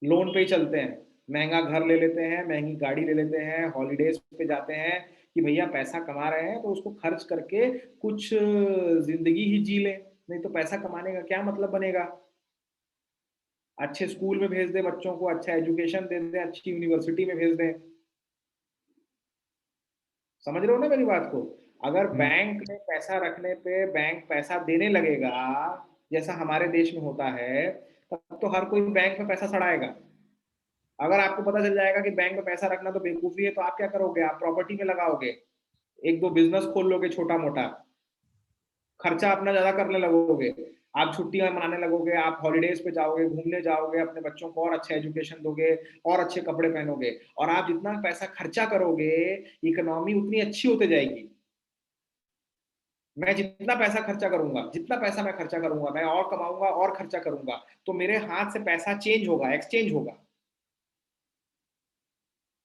लोन पे ही चलते हैं, महंगा घर ले लेते हैं, महंगी गाड़ी ले लेते हैं, हॉलीडेज पे जाते हैं कि भैया पैसा कमा रहे हैं तो उसको खर्च करके कुछ जिंदगी ही जी लें, नहीं तो पैसा कमाने का क्या मतलब बनेगा। अच्छे स्कूल में भेज दें बच्चों को, अच्छा एजुकेशन दे दें, अच्छी यूनिवर्सिटी में भेज दें। समझ रहे हो ना मेरी बात को? अगर बैंक में पैसा रखने पे बैंक पैसा देने लगेगा जैसा हमारे देश में होता है, तब तो हर कोई बैंक में पैसा सड़ाएगा। अगर आपको पता चल जाएगा कि बैंक में पैसा रखना तो बेवकूफी है, तो आप क्या करोगे? आप प्रॉपर्टी में लगाओगे, एक दो बिजनेस खोल लोगे छोटा मोटा, खर्चा अपना ज्यादा करने लगोगे, आप छुट्टियां मनाने लगोगे, आप हॉलीडेज पे जाओगे, घूमने जाओगे, अपने बच्चों को और अच्छा एजुकेशन दोगे और अच्छे कपड़े पहनोगे, और आप जितना पैसा खर्चा करोगे इकोनॉमी उतनी अच्छी होते जाएगी। मैं जितना पैसा खर्चा करूंगा, जितना पैसा मैं खर्चा करूंगा, मैं और कमाऊंगा और खर्चा करूंगा, तो मेरे हाथ से पैसा चेंज होगा, एक्सचेंज होगा।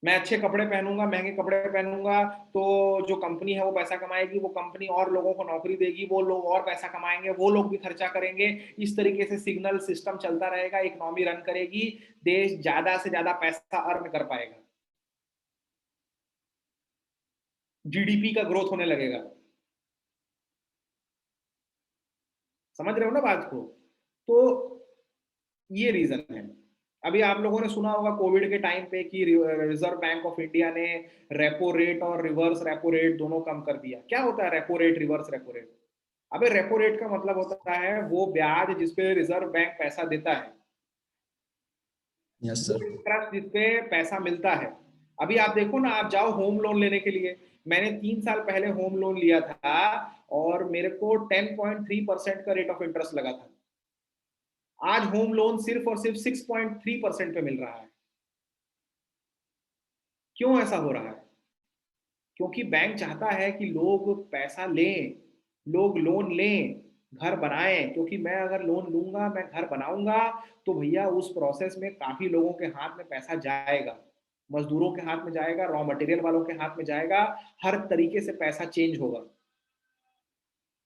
मैं अच्छे कपड़े पहनूंगा, महंगे कपड़े पहनूंगा, तो जो कंपनी है वो पैसा कमाएगी, वो कंपनी और लोगों को नौकरी देगी, वो लोग और पैसा कमाएंगे, वो लोग भी खर्चा करेंगे। इस तरीके से सिग्नल सिस्टम चलता रहेगा, इकोनॉमी रन करेगी, देश ज्यादा से ज्यादा पैसा अर्न कर पाएगा, जीडीपी का ग्रोथ होने लगेगा। समझ रहे हो ना बात को? तो ये रीजन है। अभी आप लोगों ने सुना होगा कोविड के टाइम पे कि रिजर्व बैंक ऑफ इंडिया ने रेपो रेट और रिवर्स रेपो रेट दोनों कम कर दिया। क्या होता है repo rate, reverse repo rate? अबे रेपो रेट का मतलब होता है वो ब्याज जिसपे रिजर्व बैंक पैसा देता है, यस वो सर। इंटरेस्ट जिसपे पैसा मिलता है। अभी आप देखो ना, आप जाओ होम लोन लेने के लिए, मैंने 3 साल पहले होम लोन लिया था और मेरे को 10.3% का रेट ऑफ इंटरेस्ट लगा था। आज होम लोन सिर्फ और सिर्फ 6.3% पे मिल रहा है। क्यों ऐसा हो रहा है? क्योंकि बैंक चाहता है कि लोग पैसा लें, लोग लोन लें, घर बनाएं, क्योंकि मैं अगर लोन लूंगा, मैं घर बनाऊंगा, तो भैया उस प्रोसेस में काफी लोगों के हाथ में पैसा जाएगा, मजदूरों के हाथ में जाएगा, रॉ मटेरियल वालों के हाथ में जाएगा, हर तरीके से पैसा चेंज होगा,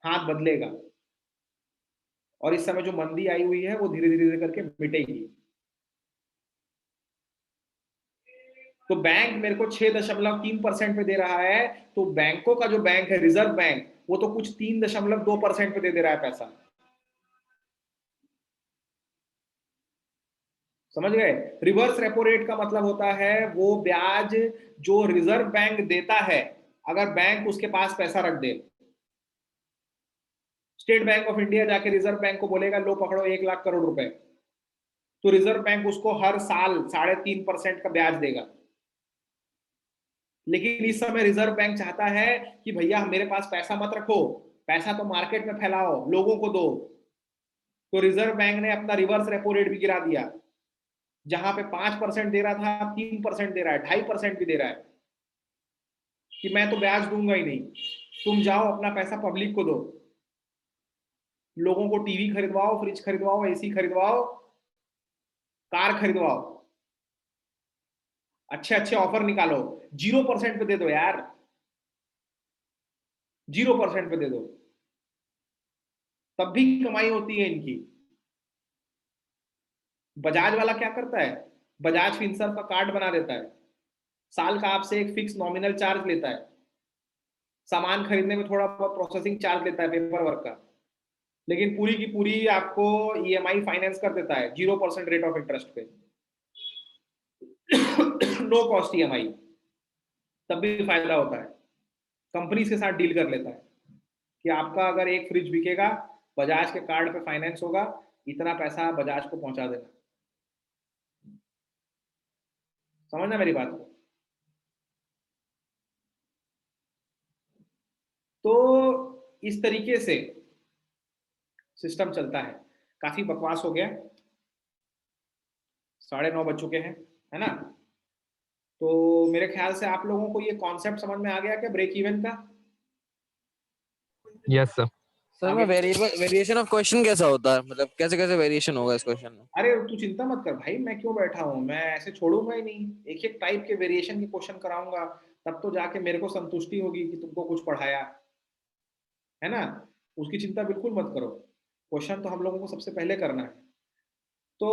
हाथ बदलेगा। और इस समय जो मंदी आई हुई है वो धीरे धीरे करके मिटेगी। तो बैंक मेरे को 6.3% पे दे रहा है, तो बैंकों का जो बैंक है रिजर्व बैंक, वो तो कुछ 3.2% पे दे रहा है पैसा। समझ गए? रिवर्स रेपो रेट का मतलब होता है वो ब्याज जो रिजर्व बैंक देता है, अगर बैंक उसके पास पैसा रख दे। स्टेट बैंक ऑफ इंडिया जाके रिजर्व बैंक को बोलेगा लो पकड़ो 1 लाख करोड़ रुपए, तो रिजर्व बैंक उसको हर साल 3.5% का ब्याज देगा। लेकिन इस समय रिजर्व बैंक चाहता है कि भैया मेरे पास पैसा मत रखो, पैसा तो मार्केट में फैलाओ, लोगों को दो। तो रिजर्व बैंक ने अपना रिवर्स रेपो रेट भी गिरा दिया, जहां पे 5% दे रहा था 3% दे रहा है, 2.5% भी दे रहा है कि मैं तो ब्याज दूंगा ही नहीं, तुम जाओ अपना पैसा पब्लिक को दो, लोगों को टीवी खरीदवाओ, फ्रिज खरीदवाओ, एसी खरीदवाओ, कार खरीदवाओ, अच्छे अच्छे ऑफर निकालो, 0% पे दे दो यार, 0% पे दे दो, तब भी कमाई होती है इनकी। बजाज वाला क्या करता है, बजाज फिनसर्व का कार्ड बना देता है, साल का आपसे एक फिक्स नॉमिनल चार्ज लेता है, सामान खरीदने में थोड़ा बहुत प्रोसेसिंग चार्ज लेता है पेपर वर्क का, लेकिन पूरी की पूरी आपको ईएमआई फाइनेंस कर देता है 0% रेट ऑफ इंटरेस्ट पे, नो कॉस्ट ईएमआई, तब भी फायदा होता है। कंपनी के साथ डील कर लेता है कि आपका अगर एक फ्रिज बिकेगा, बजाज के कार्ड पे फाइनेंस होगा, इतना पैसा बजाज को पहुंचा देना। समझना मेरी बात को? तो इस तरीके से सिस्टम चलता है। काफी बकवास हो गया, 9:30 बज चुके हैं, है ना? तो मेरे ख्याल से आप लोगों को ये कॉन्सेप्ट समझ में आ गया क्या ब्रेक इवन का? Yes, sir. सर में वेरिएशन ऑफ क्वेश्चन कैसा होता है, मतलब कैसे कैसे वेरिएशन होगा इस क्वेश्चन में? अरे तू चिंता मत कर भाई, मैं क्यों बैठा हूँ, मैं ऐसे छोड़ूंगा ही नहीं, एक एक टाइप के वेरिएशन के क्वेश्चन कराऊंगा, तब तो जाके मेरे को संतुष्टि होगी कि तुमको कुछ पढ़ाया है ना। उसकी चिंता बिल्कुल मत करो, क्वेश्चन तो हम लोगों को सबसे पहले करना है। तो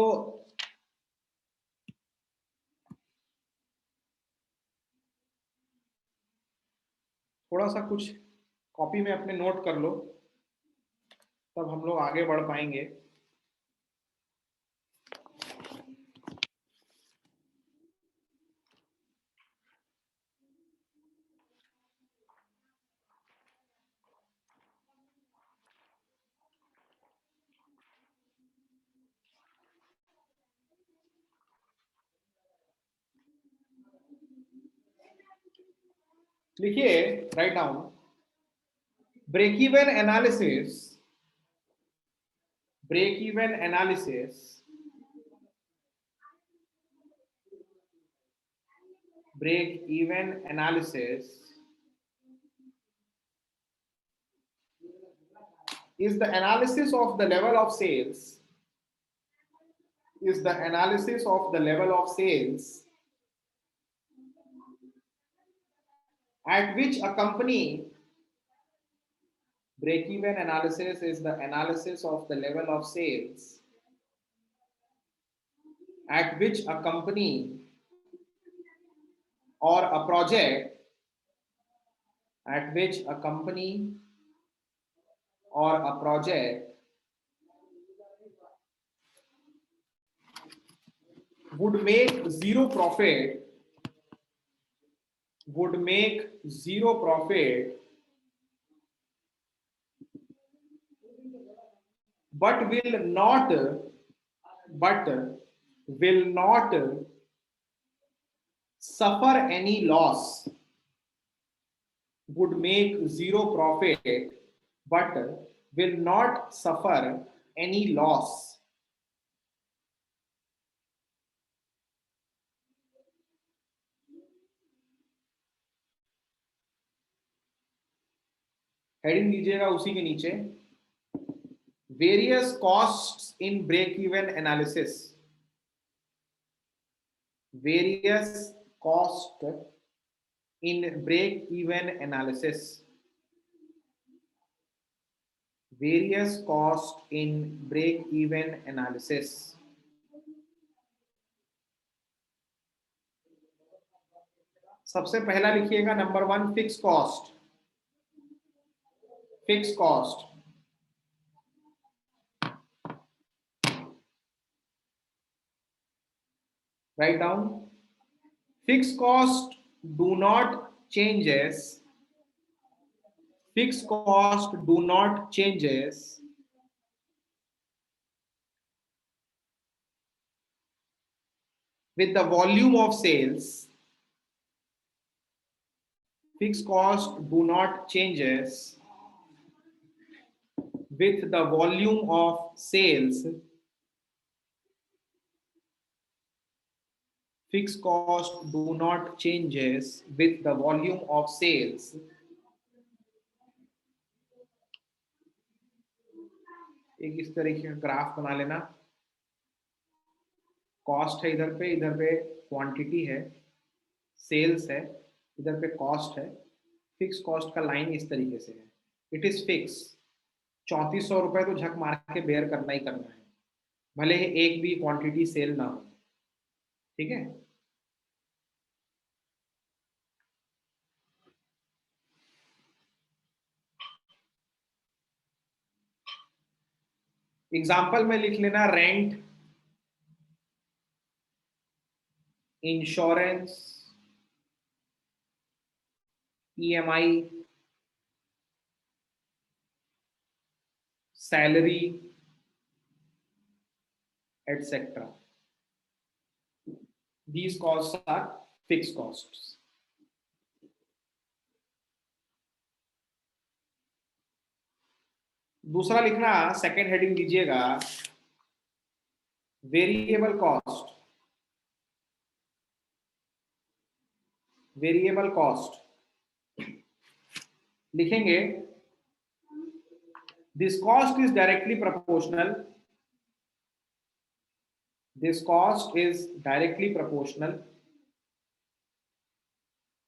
थोड़ा सा कुछ कॉपी में अपने नोट कर लो, तब हम लोग आगे बढ़ पाएंगे। लिखिए, write down, break even analysis, break even analysis is the analysis of the level of sales, at which a company break-even analysis is the analysis of the level of sales at which a company or a project at which a company or a project would make zero profit but will not suffer any loss, would make zero profit but will not suffer any loss. Heading दीजिएगा उसी के नीचे, various costs in break even analysis, various cost in break even analysis, various cost in break even analysis. सबसे पहला लिखिएगा number 1 fix cost, fix cost write down fixed cost do not changes, fixed cost do not changes with the volume of sales, fixed cost do not changes with the volume of sales, fixed cost do not changes with the volume of sales. एक इस तरीके का graph बना लेना, cost है इधर पे quantity है, सेल्स है, इधर पे कॉस्ट है, फिक्स कॉस्ट का लाइन इस तरीके से है, इट इज फिक्स। 3400 रुपए तो झक मार के बेयर करना ही करना है, भले ही एक भी क्वांटिटी सेल ना हो, ठीक है। एग्जाम्पल में लिख लेना rent, insurance, EMI, salary etc. These costs are fixed costs. दूसरा लिखना, सेकेंड हेडिंग दीजिएगा वेरिएबल कॉस्ट, वेरिएबल कॉस्ट लिखेंगे this cost is directly proportional, this cost is directly proportional,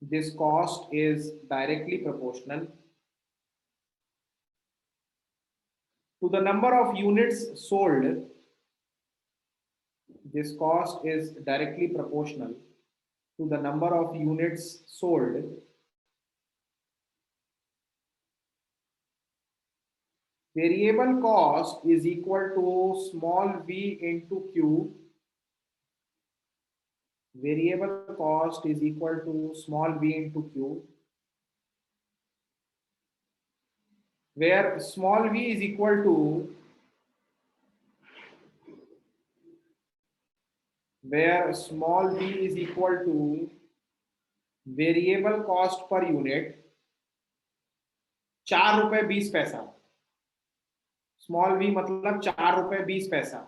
this cost is directly proportional to the number of units sold, this cost is directly proportional to the number of units sold variable cost is equal to small v into q, variable cost is equal to small v into q, where small v is equal to variable cost per unit 4 रुपए 20 पैसा, small v मतलब 4 रुपए 20 पैसा,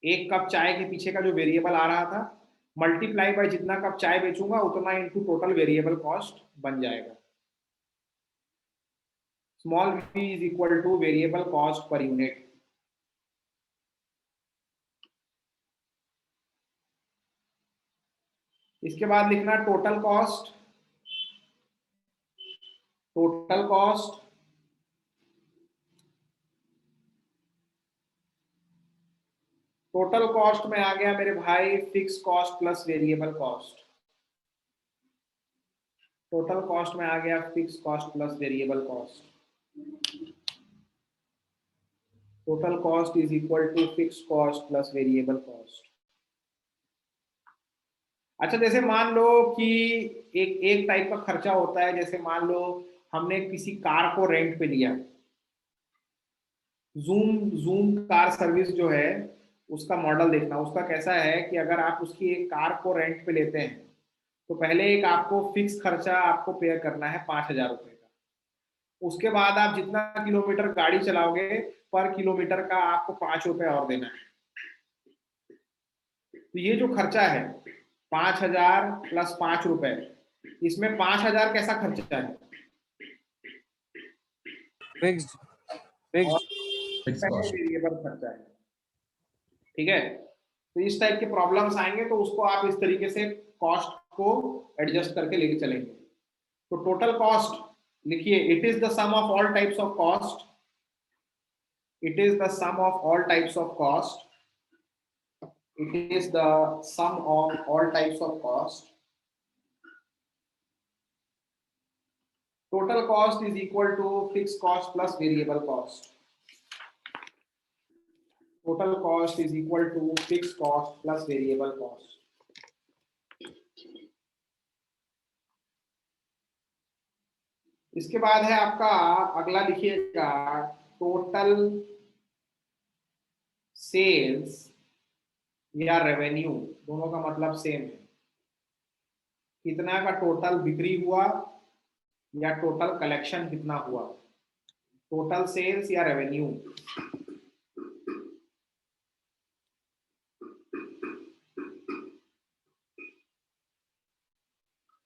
एक cup चाय के पीछे का जो वेरिएबल आ रहा था मल्टीप्लाई बाय जितना कप चाय बेचूंगा उतना इनटू टोटल वेरिएबल कॉस्ट बन जाएगा। Small v is equal to variable cost per unit. इसके बाद लिखना total cost, total cost, total cost में आ गया मेरे भाई fix cost plus variable cost. Total cost में आ गया fix cost plus variable cost. Total cost is equal to fix cost plus variable cost. अच्छा, जैसे मान लो कि एक टाइप का खर्चा होता है, जैसे मान लो हमने किसी कार को रेंट पे लिया। जूम कार सर्विस जो है उसका मॉडल देखना, उसका कैसा है कि अगर आप उसकी एक कार को रेंट पे लेते हैं तो पहले एक आपको फिक्स खर्चा आपको पे करना है 5,000 रुपए का। उसके बाद आप जितना किलोमीटर गाड़ी चलाओगे पर किलोमीटर का आपको 5 रुपए और देना है। तो ये जो खर्चा है 5,000 प्लस 5 रुपए, इसमें 5,000 कैसा खर्चा है? Fixed. और फिक्स कॉस्ट। वेरिएबल खर्चा है। ठीक है, तो इस टाइप के प्रॉब्लम्स आएंगे तो उसको आप इस तरीके से कॉस्ट को एडजस्ट करके लेके चलेंगे। तो टोटल कॉस्ट लिखिए, it is the sum of all types of cost, it is the sum of all types of cost, it is the sum of all types of cost. Total cost is equal to fix cost plus variable cost. Total cost is equal to fixed cost plus variable cost. इसके बाद है आपका अगला, लिखिएगा total sales या revenue, दोनों का मतलब सेम है। कितना का टोटल बिक्री हुआ या टोटल कलेक्शन कितना हुआ, टोटल सेल्स या रेवेन्यू।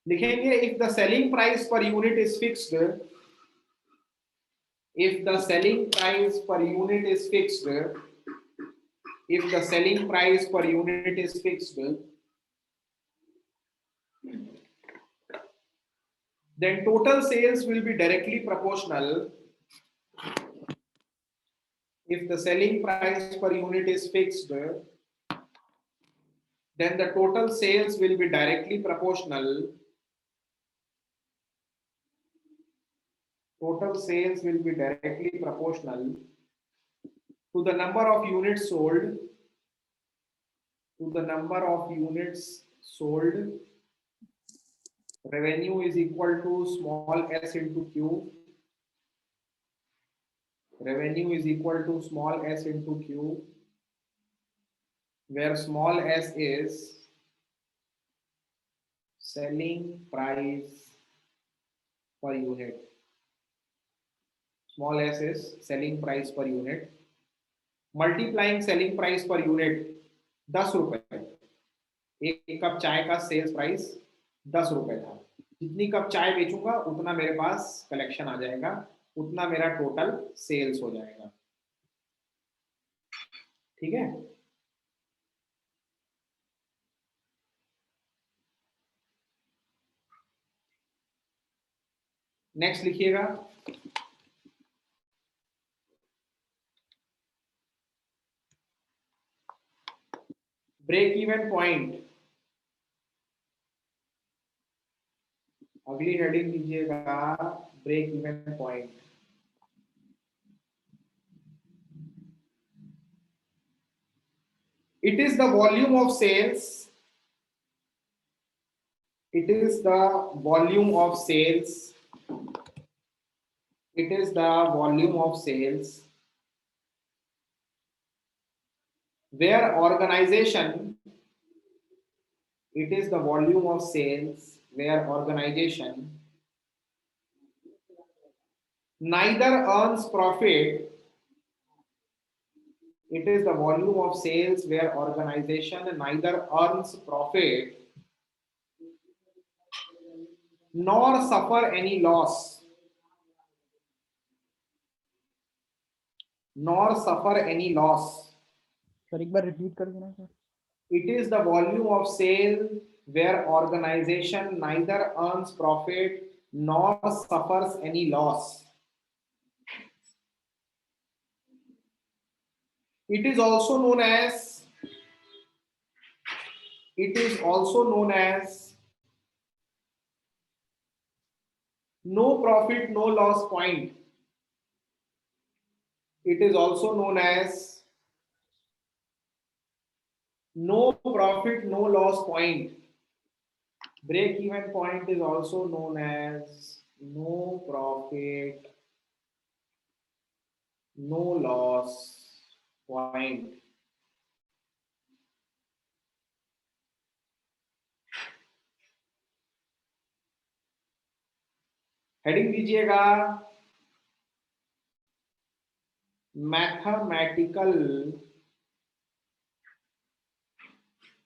लिखेंगे if the selling price per unit is fixed, if the selling price per unit is fixed, if the selling price per unit is fixed, then total sales will be directly proportional. If the selling price per unit is fixed, then the total sales will be directly proportional. Total sales will be directly proportional to the number of units sold, to the number of units sold. Revenue is equal to small s into q. Revenue is equal to small s into q, where small s is selling price per unit. Small s is selling price per unit, multiplying selling price per unit 10 रुपए। एक cup चाय का sales price 10 रुपए था, जितनी cup चाय बेचूंगा उतना मेरे पास कलेक्शन आ जाएगा, उतना मेरा टोटल सेल्स हो जाएगा। ठीक है, नेक्स्ट लिखिएगा ब्रेक इवन पॉइंट। अगली हेडिंग लीजिएगा break even point. It is the volume of sales, it is the volume of sales, it is the volume of sales where organization, it is the volume of sales where organization neither earns profit, it is the volume of sales where organization neither earns profit nor suffer any loss, nor suffer any loss. Sir एक बार repeat कर देना sir. It is the volume of sale where organization neither earns profit nor suffers any loss. It is also known as no profit no loss point. It is also known as no profit no loss point. Break even point is also known as no profit no loss point. Heading दीजिएगा mathematical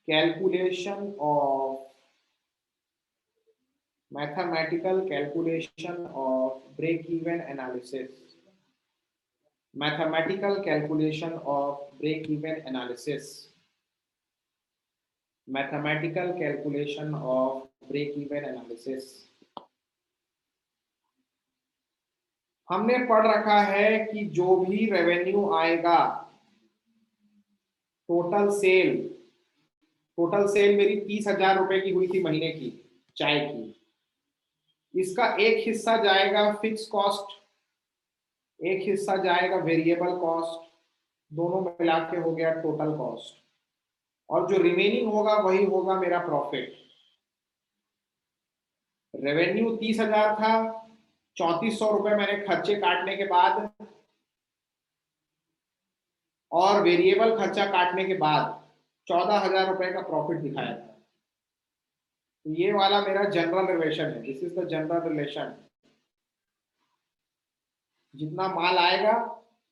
calculation of break-even analysis. Mathematical calculation of break-even analysis. Mathematical calculation of break-even analysis. हमने पढ़ रखा है कि जो भी revenue आएगा, total sale मेरी 30,000 रुपए की हुई थी महीने की चाय की, इसका एक हिस्सा जाएगा फिक्स कॉस्ट, एक हिस्सा जाएगा वेरिएबल कॉस्ट, दोनों मिला के हो गया टोटल कॉस्ट, और जो रिमेनिंग होगा वही होगा मेरा प्रॉफिट। रेवेन्यू 30,000 था, 3400 रुपए मैंने खर्चे काटने के बाद और वेरिएबल खर्चा काटने के बाद 14,000 रुपए का प्रॉफिट दिखाया था। तो ये वाला मेरा जनरल रिलेशन है, this is the general relation. जितना माल आएगा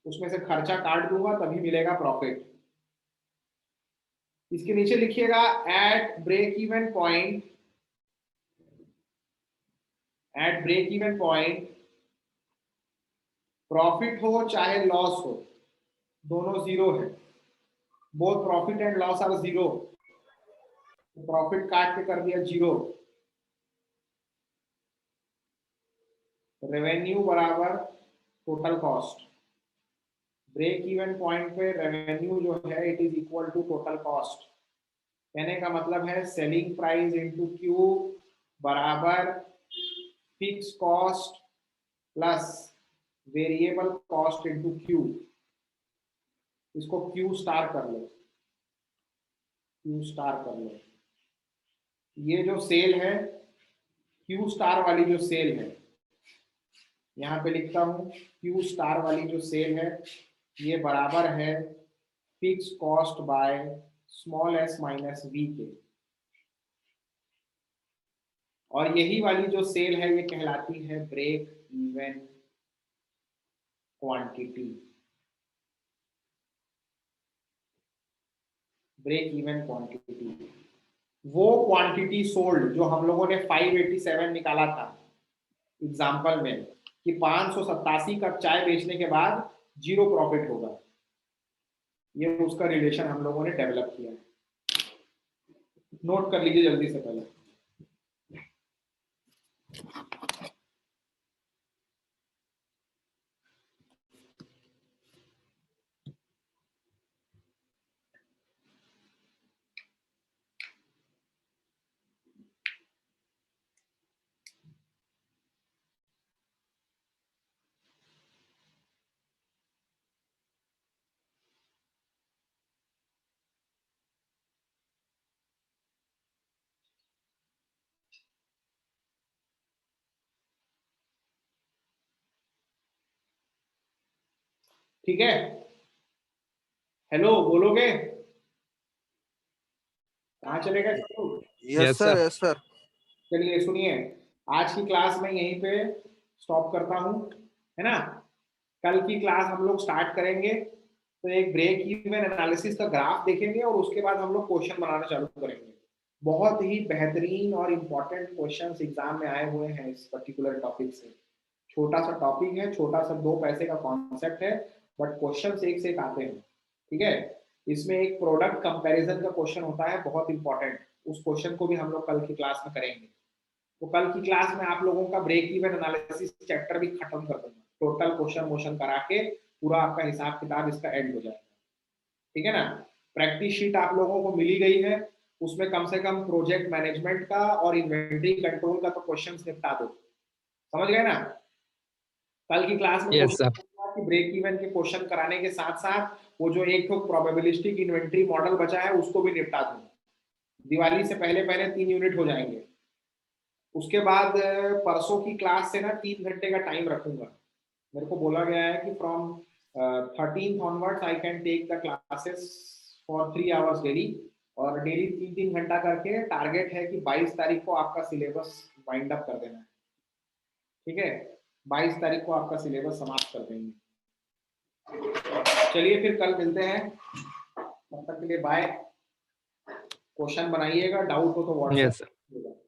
उसमें से खर्चा काट दूंगा तभी मिलेगा प्रॉफिट। इसके नीचे लिखिएगा at break even point profit हो चाहे लॉस हो, दोनों जीरो है। Both profit and loss are zero. Profit काट के कर दिया जीरो। रेवेन्यू बराबर total cost. Break even point पे रेवेन्यू जो है it is equal to total cost. कहने का मतलब है सेलिंग प्राइस इनटू क्यू बराबर fix cost plus variable cost into Q. इसको क्यू स्टार कर लो, ये जो सेल है क्यू स्टार वाली जो सेल है, यहाँ पे लिखता हूं क्यू स्टार वाली जो सेल है ये बराबर है fix cost by small S minus V के। और यही वाली जो सेल है ये कहलाती है break even quantity. Break even quantity वो क्वांटिटी सोल्ड जो हम लोगों ने 587 निकाला था एग्जाम्पल में कि 587 कप चाय बेचने के बाद जीरो प्रॉफिट होगा। ये उसका रिलेशन हम लोगों ने डेवलप किया है। नोट कर लीजिए जल्दी से पहले। ठीक है, हेलो बोलोगे? कहाँ चले गए सब लोग? Yes, sir. Yes sir. चलिए सुनिए, आज की क्लास मैं यहीं पे स्टॉप करता हूँ, है ना। कल की क्लास हम लोग स्टार्ट करेंगे तो एक ब्रेक इवन एनालिसिस का ग्राफ देखेंगे और उसके बाद हम लोग क्वेश्चन बनाना चालू करेंगे। बहुत ही बेहतरीन और इम्पोर्टेंट क्वेश्चंस एग्जाम में आए हुए हैं इस पर्टिकुलर टॉपिक से। छोटा सा टॉपिक है, छोटा सा 2 पैसे का कॉन्सेप्ट है, बट क्वेश्चंस एक से एक आते हैं। ठीक है, इसमें एक प्रोडक्ट कंपैरिजन का क्वेश्चन होता है बहुत इंपॉर्टेंट, उस क्वेश्चन को भी हम लोग कल की क्लास में करेंगे। तो कल की क्लास में आप लोगों का ब्रेक इवन एनालिसिस चैप्टर भी खत्म कर दूंगा, टोटल क्वेश्चन मोशन करा के पूरा आपका हिसाब किताब इसका एंड हो जाएगा, ठीक है ना। प्रैक्टिस शीट आप लोगों को मिली गई है, उसमें कम से कम प्रोजेक्ट मैनेजमेंट का और इन्वेंटरी कंट्रोल का तो क्वेश्चंस निपटा दो, समझ गए ना। कल की क्लास में Yes, sir. कि ब्रेक इवन के क्वेश्चन कराने के साथ साथ वो जो एक तो प्रोबेबिलिस्टिक इन्वेंटरी मॉडल बचा है उसको भी निपटा दूंगा, दिवाली से पहले पहले 3 यूनिट हो जाएंगे। उसके बाद परसों की क्लास से ना 3 घंटे का टाइम रखूंगा, मेरे को बोला गया है कि from 13th onwards I can take the classes for 3 hours daily, और डेली 3-3 घंटा करके टारगेट है कि 22 तारीख को आपका सिलेबस वाइंड अप कर देना है, ठीक है। 22 तारीख को आपका सिलेबस समाप्त कर देंगे। चलिए फिर कल मिलते हैं, तब तक के लिए बाय। क्वेश्चन बनाइएगा, डाउट हो तो Yes, sir. व्हाट्सएप